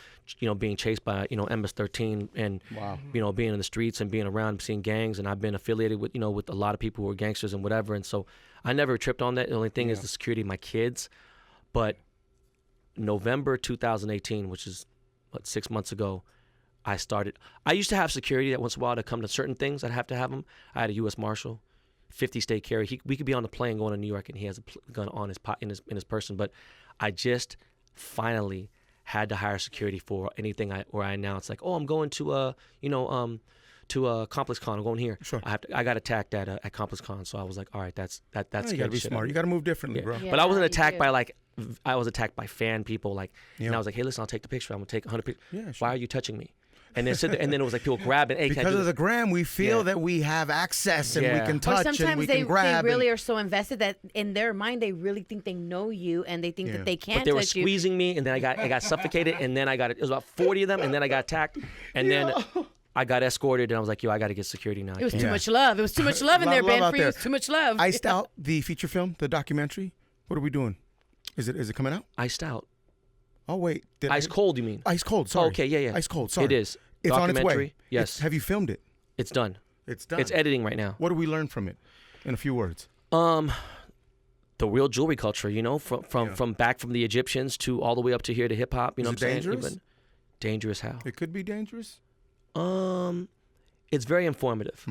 C: being chased by MS-13, and being in the streets and being around, seeing gangs, and I've been affiliated with with a lot of people who are gangsters and whatever. And so I never tripped on that. The only thing is the security of my kids. But November 2018, which is 6 months ago, I used to have security that once in a while to come to certain things. I'd have to have them. I had a U.S. Marshal. 50 state carry. We could be on the plane going to New York and he has a gun on in his person. But I just finally had to hire security for anything where I announce like, oh, I'm going to Complex Con. I'm going here.
A: Sure.
C: I got attacked at Complex Con, so I was like, all right, that's
A: you gotta be smart. You gotta move differently, bro.
B: Yeah,
C: but I wasn't attacked by I was attacked by fan people and I was like, hey, listen, I'll take the picture. I'm gonna take 100 pictures.
A: Yeah, sure.
C: Why are you touching me? And then it was like people grabbing. Hey,
A: because of the gram, we feel that we have access and we can touch and we can grab.
B: They really are so invested that in their mind they really think they know you and they think that they can't touch you.
C: But they were squeezing me, and then I got suffocated, and then it was about 40 of them, and then I got attacked, and then I got escorted, and I was like, I got to get security now.
B: It was too much love. It was too much love in there, Ben. For you, it was too much love.
A: Iced Out, the feature film, the documentary. What are we doing? Is it coming out?
C: Iced Out.
A: Oh wait,
C: Ice Cold, you mean?
A: Ice Cold. Sorry.
C: Oh, okay, yeah.
A: Ice Cold. Sorry.
C: It is.
A: It's on its way.
C: Yes.
A: Have you filmed it?
C: It's done.
A: It's done.
C: It's editing right now.
A: What do we learn from it? In a few words.
C: The real jewelry culture, from back from the Egyptians to all the way up to here to hip hop.
A: Is it dangerous?
C: Even dangerous how?
A: It could be dangerous.
C: It's very informative.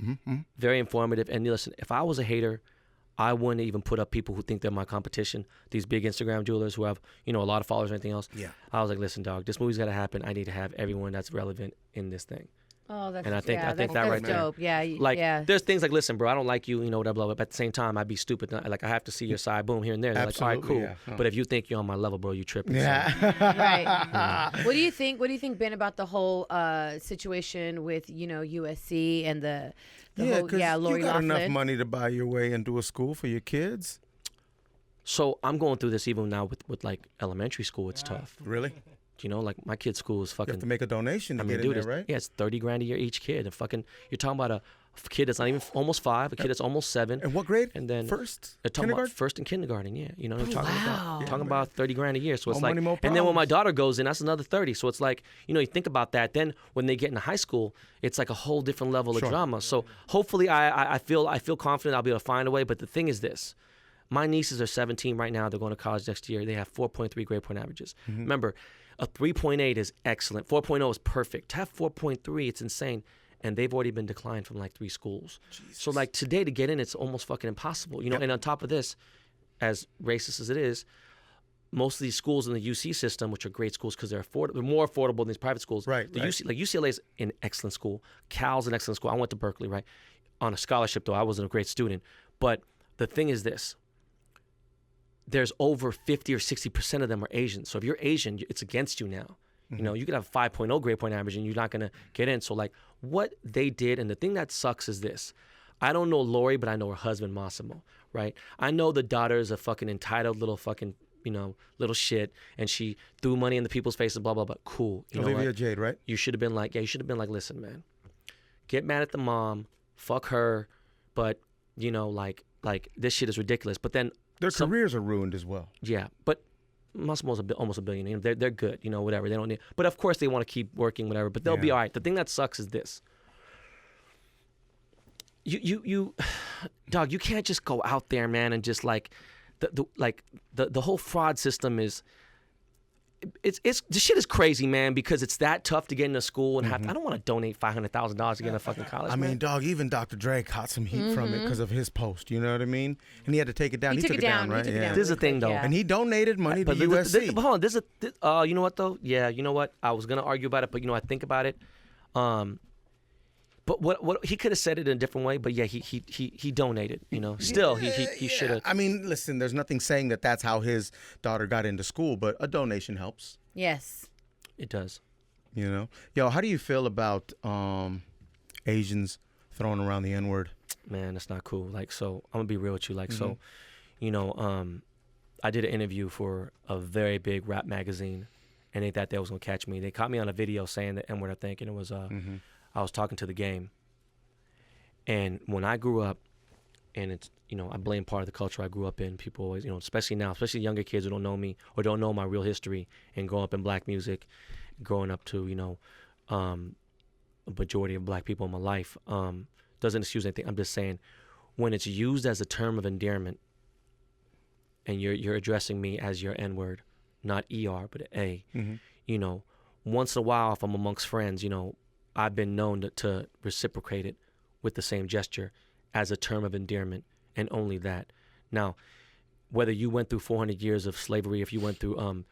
C: Very informative. And listen, if I was a hater, I wouldn't even put up people who think they're my competition. These big Instagram jewelers who have, a lot of followers or anything else.
A: Yeah.
C: I was like, listen, dog, this movie's got to happen. I need to have everyone that's relevant in this thing.
B: Oh, that's
C: and I think that right
B: dope.
C: there.
B: Yeah,
C: there's things like, listen, bro, I don't like you, blah, blah, blah. But at the same time, I'd be stupid. Like, I have to see your side, boom, here and there. They're like, all right, cool. Yeah. But if you think you're on my level, bro, you tripping.
A: Yeah.
C: So.
B: Right. What do you think, Ben, about the whole situation with, USC and the whole, Lori
A: you got
B: Loughlin?
A: enough money to buy your way into a school for your kids?
C: So I'm going through this even now with like elementary school. It's tough.
A: Really?
C: Like my kid's school is fucking.
A: You have to make a donation to get in there, right?
C: Yeah, it's $30,000 a year each kid. And fucking, you're talking about a kid that's not even almost 5, a kid that's almost 7.
A: And what grade?
C: And then
A: first,
C: about first and kindergarten. Yeah, what I'm talking about. Talking about $30,000 a year. So it's
A: more
C: like,
A: money, more
C: and then when my
A: problems.
C: daughter goes in, that's another 30. So it's like, you think about that. Then when they get into high school, it's like a whole different level of drama. So hopefully, I feel confident I'll be able to find a way. But the thing is this. My nieces are 17 right now. They're going to college next year. They have 4.3 grade point averages. Remember, a 3.8 is excellent. 4.0 is perfect. To have 4.3, it's insane. And they've already been declined from like 3 schools. Jesus. So like today to get in, it's almost fucking impossible. And on top of this, as racist as it is, most of these schools in the UC system, which are great schools because they're more affordable than these private schools.
A: Right.
C: UC, like UCLA is an excellent school. Cal's an excellent school. I went to Berkeley, right? On a scholarship, though. I wasn't a great student. But the thing is this. There's over 50 or 60% of them are Asian. So if you're Asian, it's against you now. You know, you could have a 5.0 grade point average and you're not going to get in. So, like, what they did, and the thing that sucks is this. I don't know Lori, but I know her husband, Massimo, right? I know the daughter is a fucking entitled little fucking, little shit, and she threw money in the people's faces, blah, blah, blah. Cool. You know
A: Olivia
C: what?
A: Jade, right?
C: You should have been like, listen, man, get mad at the mom, fuck her, but, like this shit is ridiculous. But then
A: their careers are ruined as well.
C: Yeah, but Massimo's almost a billion. They're good, whatever. They don't need, but of course they want to keep working, whatever. But they'll be all right. The thing that sucks is this. You, dog. You can't just go out there, man, and just like the whole fraud system is. It's this shit is crazy, man, because it's that tough to get into school and have. I don't want to donate $500,000 to get into fucking college.
A: I mean, dog, even Dr. Dre caught some heat from it because of his post. You know what I mean? And he had to take it down. He took it down, right?
C: This is the thing, though.
A: And he donated money to USC.
C: But hold on, you know what though? Yeah, you know what? I was gonna argue about it, but I think about it. But what he could have said it in a different way. But yeah, he donated. Still he should have.
A: I mean, listen, there's nothing saying that that's how his daughter got into school, but a donation helps.
B: Yes,
C: it does.
A: Yo, how do you feel about Asians throwing around the N-word?
C: Man, that's not cool. Like, so I'm gonna be real with you. Like, so, I did an interview for a very big rap magazine, and they thought they was gonna catch me. They caught me on a video saying the N-word, I think, and it was I was talking to The Game. And when I grew up, and it's, I blame part of the culture I grew up in. People always, especially now, especially younger kids who don't know me or don't know my real history and growing up in black music, growing up to, a majority of black people in my life, doesn't excuse anything. I'm just saying, when it's used as a term of endearment and you're addressing me as your N-word, not ER, but A, once in a while, if I'm amongst friends, I've been known to reciprocate it with the same gesture as a term of endearment, and only that. Now, whether you went through 400 years of slavery, if you went through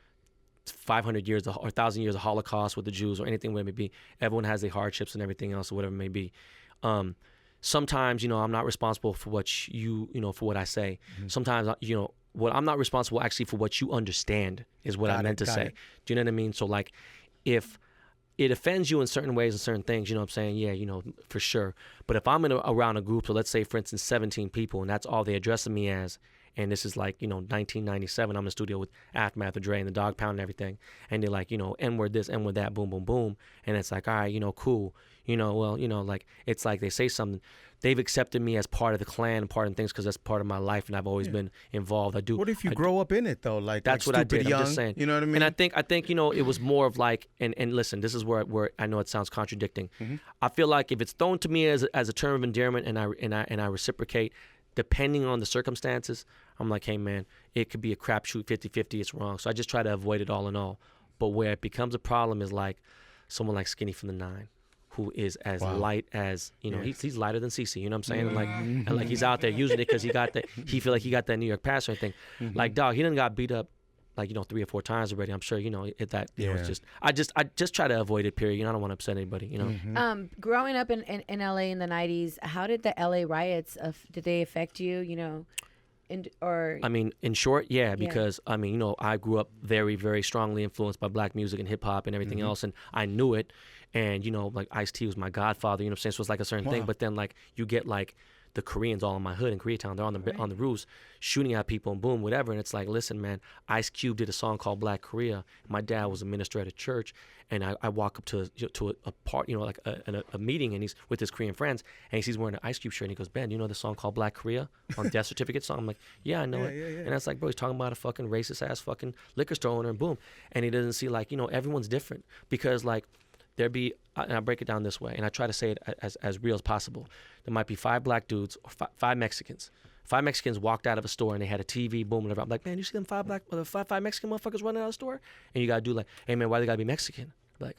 C: 500 years or 1,000 years of Holocaust with the Jews or anything whatever it may be, everyone has their hardships and everything else or whatever it may be. Sometimes, I'm not responsible for what for what I say. Sometimes, what I'm not responsible actually for what you understand is what I meant to say. Do you know what I mean? So, like, if it offends you in certain ways and certain things, you know what I'm saying? Yeah, for sure. But if I'm around a group, so let's say, for instance, 17 people, and that's all they addressing me as, and this is like, 1997, I'm in the studio with Aftermath of Dre and the Dog Pound and everything, and they're like, N-word this, N-word that, boom, boom, boom. And it's like, all right, cool. Like, it's like they say something. They've accepted me as part of the clan and part of things because that's part of my life, and I've always been involved. I do.
A: What if you grow up in it though? Like,
C: that's what I did.
A: Young,
C: I'm just saying.
A: You know what I mean?
C: And I think it was more of like, and listen, this is where I know it sounds contradicting. I feel like if it's thrown to me as a term of endearment, and I reciprocate, depending on the circumstances, I'm like, hey man, it could be a crapshoot, 50-50. It's wrong. So I just try to avoid it all in all. But where it becomes a problem is like someone like Skinny from the Nine, who is as light as, he's lighter than CeCe, you know what I'm saying? And like he's out there using it because he feel like he got that New York pass or anything. Like, dog, he done got beat up like, 3 or 4 times already. I'm sure, it's just, I just try to avoid it, period. I don't want to upset anybody,
B: Growing up in LA in the 90s, how did the LA riots, did they affect you, in short, yeah, because I grew up very, very strongly influenced by black music and hip hop and everything else, and I knew it, and like Ice-T was my godfather, you know what I'm saying? So it's like a certain thing, but then like you get like the Koreans all in my hood in Koreatown, they're on the roofs shooting at people and boom, whatever, and it's like, listen, man, Ice Cube did a song called Black Korea. My dad was a minister at a church, and I walk up to a part, like a meeting, and he's with his Korean friends, and he sees wearing an Ice Cube shirt, and he goes, Ben, you know the song called Black Korea on Death Certificate song? I'm like, yeah, I know it. Yeah. And that's like, bro, he's talking about a fucking racist ass fucking liquor store owner, and boom, and he doesn't see like, everyone's different, because like and I break it down this way, and I try to say it as real as possible. There might be 5 black dudes or 5 Mexicans. 5 Mexicans walked out of a store and they had a TV, boom, whatever. I'm like, man, you see them 5 Mexican motherfuckers running out of the store? And you gotta do like, hey man, why they gotta be Mexican? Like,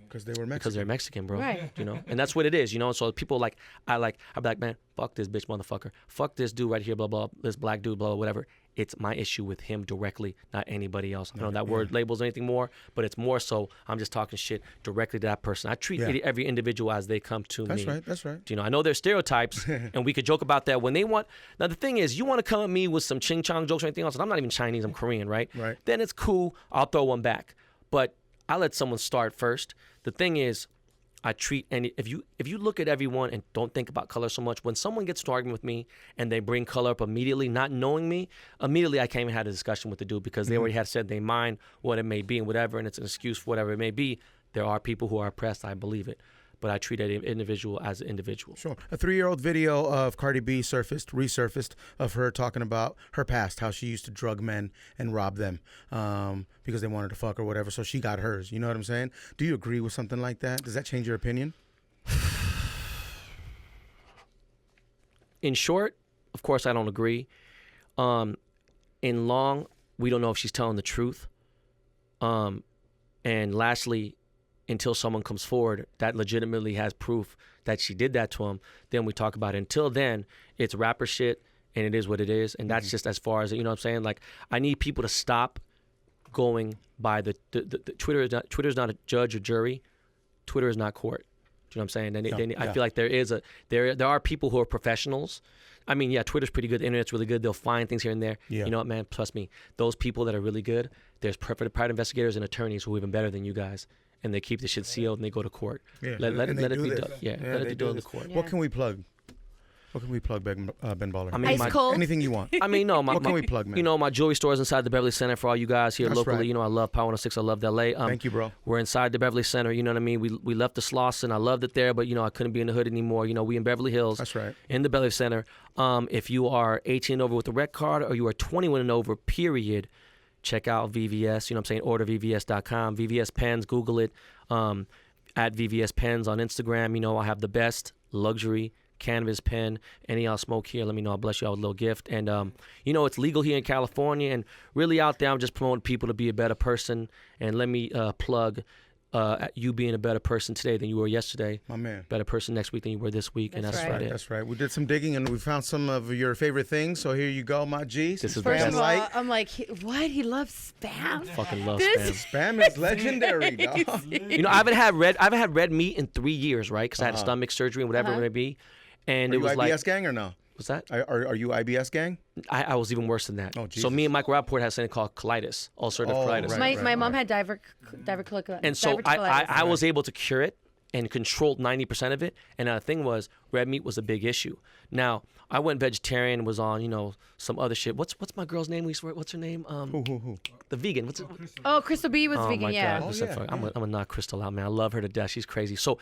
A: because they were Mexican.
C: Because they're Mexican, bro.
B: Right.
C: And that's what it is, So people I'd be like, man, fuck this bitch motherfucker. Fuck this dude right here, blah, blah, this black dude, blah, blah, whatever. it's my issue with him directly, not anybody else. I don't know that word labels anything more, but it's more so I'm just talking shit directly to that person. I treat every individual as they come to me.
A: That's right.
C: You know, I know there's stereotypes, and we could joke about that when they want. Now, the thing is, you want to come at me with some ching-chong jokes or anything else, and I'm not even Chinese, I'm Korean, right?
A: Right.
C: Then it's cool. I'll throw one back. But I let someone start first. The thing is, I treat if you look at everyone and don't think about color so much, when someone gets to arguing with me and they bring color up immediately, not knowing me, immediately I came and had a discussion with the dude because they already had said they mind what it may be and whatever, and it's an excuse for whatever it may be. There are people who are oppressed, I believe it. But I treat an individual as an individual.
A: Sure. A 3-year-old video of Cardi B resurfaced of her talking about her past, how she used to drug men and rob them because they wanted to fuck or whatever. So she got hers. You know what I'm saying? Do you agree with something like that? Does that change your opinion?
C: In short, of course, I don't agree. In long, we don't know if she's telling the truth. And lastly, until someone comes forward that legitimately has proof that she did that to him, then we talk about it. Until then, it's rapper shit, and it is what it is. And that's just as far as, you know what I'm saying? Like, I need people to stop going by the Twitter's not a judge or jury. Twitter is not court. Do you know what I'm saying? I feel like there are people who are professionals. I mean, yeah, Twitter's pretty good. The internet's really good. They'll find things here and there. Yeah. You know what, man? Trust me. Those people that are really good, there's private investigators and attorneys who are even better than you guys. And they keep the shit sealed and they go to court.
A: Yeah.
C: Let it be done.
A: Yeah,
C: let it be done in the court.
A: Yeah. What can we plug? What can we plug, Ben Baller?
B: I mean, Ice cold.
A: Anything you want.
C: I mean, no.
A: What can we plug, man?
C: You know, my jewelry store is inside the Beverly Center for all you guys here locally. Right. You know, I love Power 106. I love LA.
A: Thank you, bro.
C: We're inside the Beverly Center. You know what I mean? We left the Slauson. I loved it there, but, you know, I couldn't be in the hood anymore. You know, we in Beverly Hills.
A: That's right.
C: In the Beverly Center. If you are 18 and over with a red card or you are 21 and over, period, check out VVS. You know what I'm saying? Order VVS.com. VVS Pens, Google it. At VVS Pens on Instagram. You know, I have the best luxury canvas pen. Any y'all smoke here, let me know. I'll bless y'all with a little gift. And, you know, it's legal here in California. And really out there, I'm just promoting people to be a better person. And let me plug you being a better person today than you were yesterday.
A: My man.
C: Better person next week than you were this week.
B: That's
C: and that's
B: right.
C: about it.
A: That's right. We did some digging and we found some of your favorite things. So here you go, my G.
C: This is
B: First
C: the
B: of all, I'm like, what? He loves spam?
C: Fucking love spam.
A: Spam is legendary, dog.
C: You know, I haven't had red meat in 3 years, right? Because I had a stomach surgery and whatever it may be. And
A: Are
C: it was
A: you IBS gang or no?
C: What's that?
A: Are you IBS gang?
C: I was even worse than that.
A: Oh, Jesus.
C: So me and Mike Rappaport had something called colitis, ulcerative colitis.
B: My mom had diverticulitis.
C: And so I was able to cure it and controlled 90% of it. And the thing was, red meat was a big issue. Now, I went vegetarian and was on, you know, some other shit. What's my girl's name? What's her name?
A: Who?
C: The vegan. What's it?
B: Oh, Crystal B was vegan,
C: my
B: yeah.
C: God. I'm gonna knock Crystal out, man. I love her to death. She's crazy. So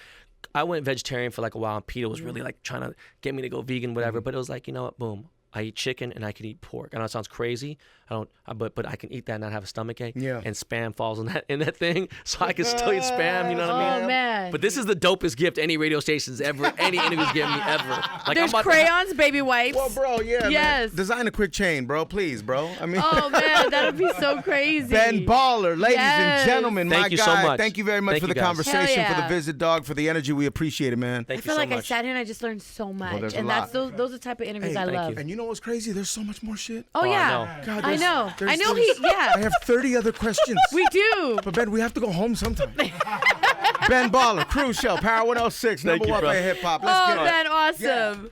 C: I went vegetarian for like a while, and Peter was really like trying to get me to go vegan, whatever. But it was like, you know what? Boom. I eat chicken and I can eat pork. I know it sounds crazy. But I can eat that and not have a stomachache.
A: Yeah.
C: And spam falls in that thing, so I can still eat spam. You know what I mean?
B: Oh man.
C: But this is the dopest gift any radio station's ever, any interview's given me ever. Like,
B: there's crayons, baby wipes.
A: Well, bro, yeah.
B: Yes.
A: Man. Design a quick chain, bro. Please, bro. I mean.
B: Oh man, that would be so crazy.
A: Ben Baller, ladies and gentlemen,
C: thank you
A: guy.
C: so much.
A: Thank you very much
C: Thank
A: for
C: you
A: the
C: guys.
A: conversation, for the visit, dog, for the energy. We appreciate it, man.
C: Thank
B: I feel
C: you so
B: like
C: much.
B: I sat here and I just learned so much.
A: there's a
B: And
A: lot.
B: those are the type of interviews I love.
A: And you know what's crazy? There's so much more shit.
B: Oh yeah.
C: I know.
A: God,
B: I know.
A: I have 30 other questions.
B: We do.
A: But Ben, we have to go home sometime. Ben Baller, Cruz Show, Power 106, number one for hip hop. Let's get it.
B: Ben, awesome.
A: Yeah.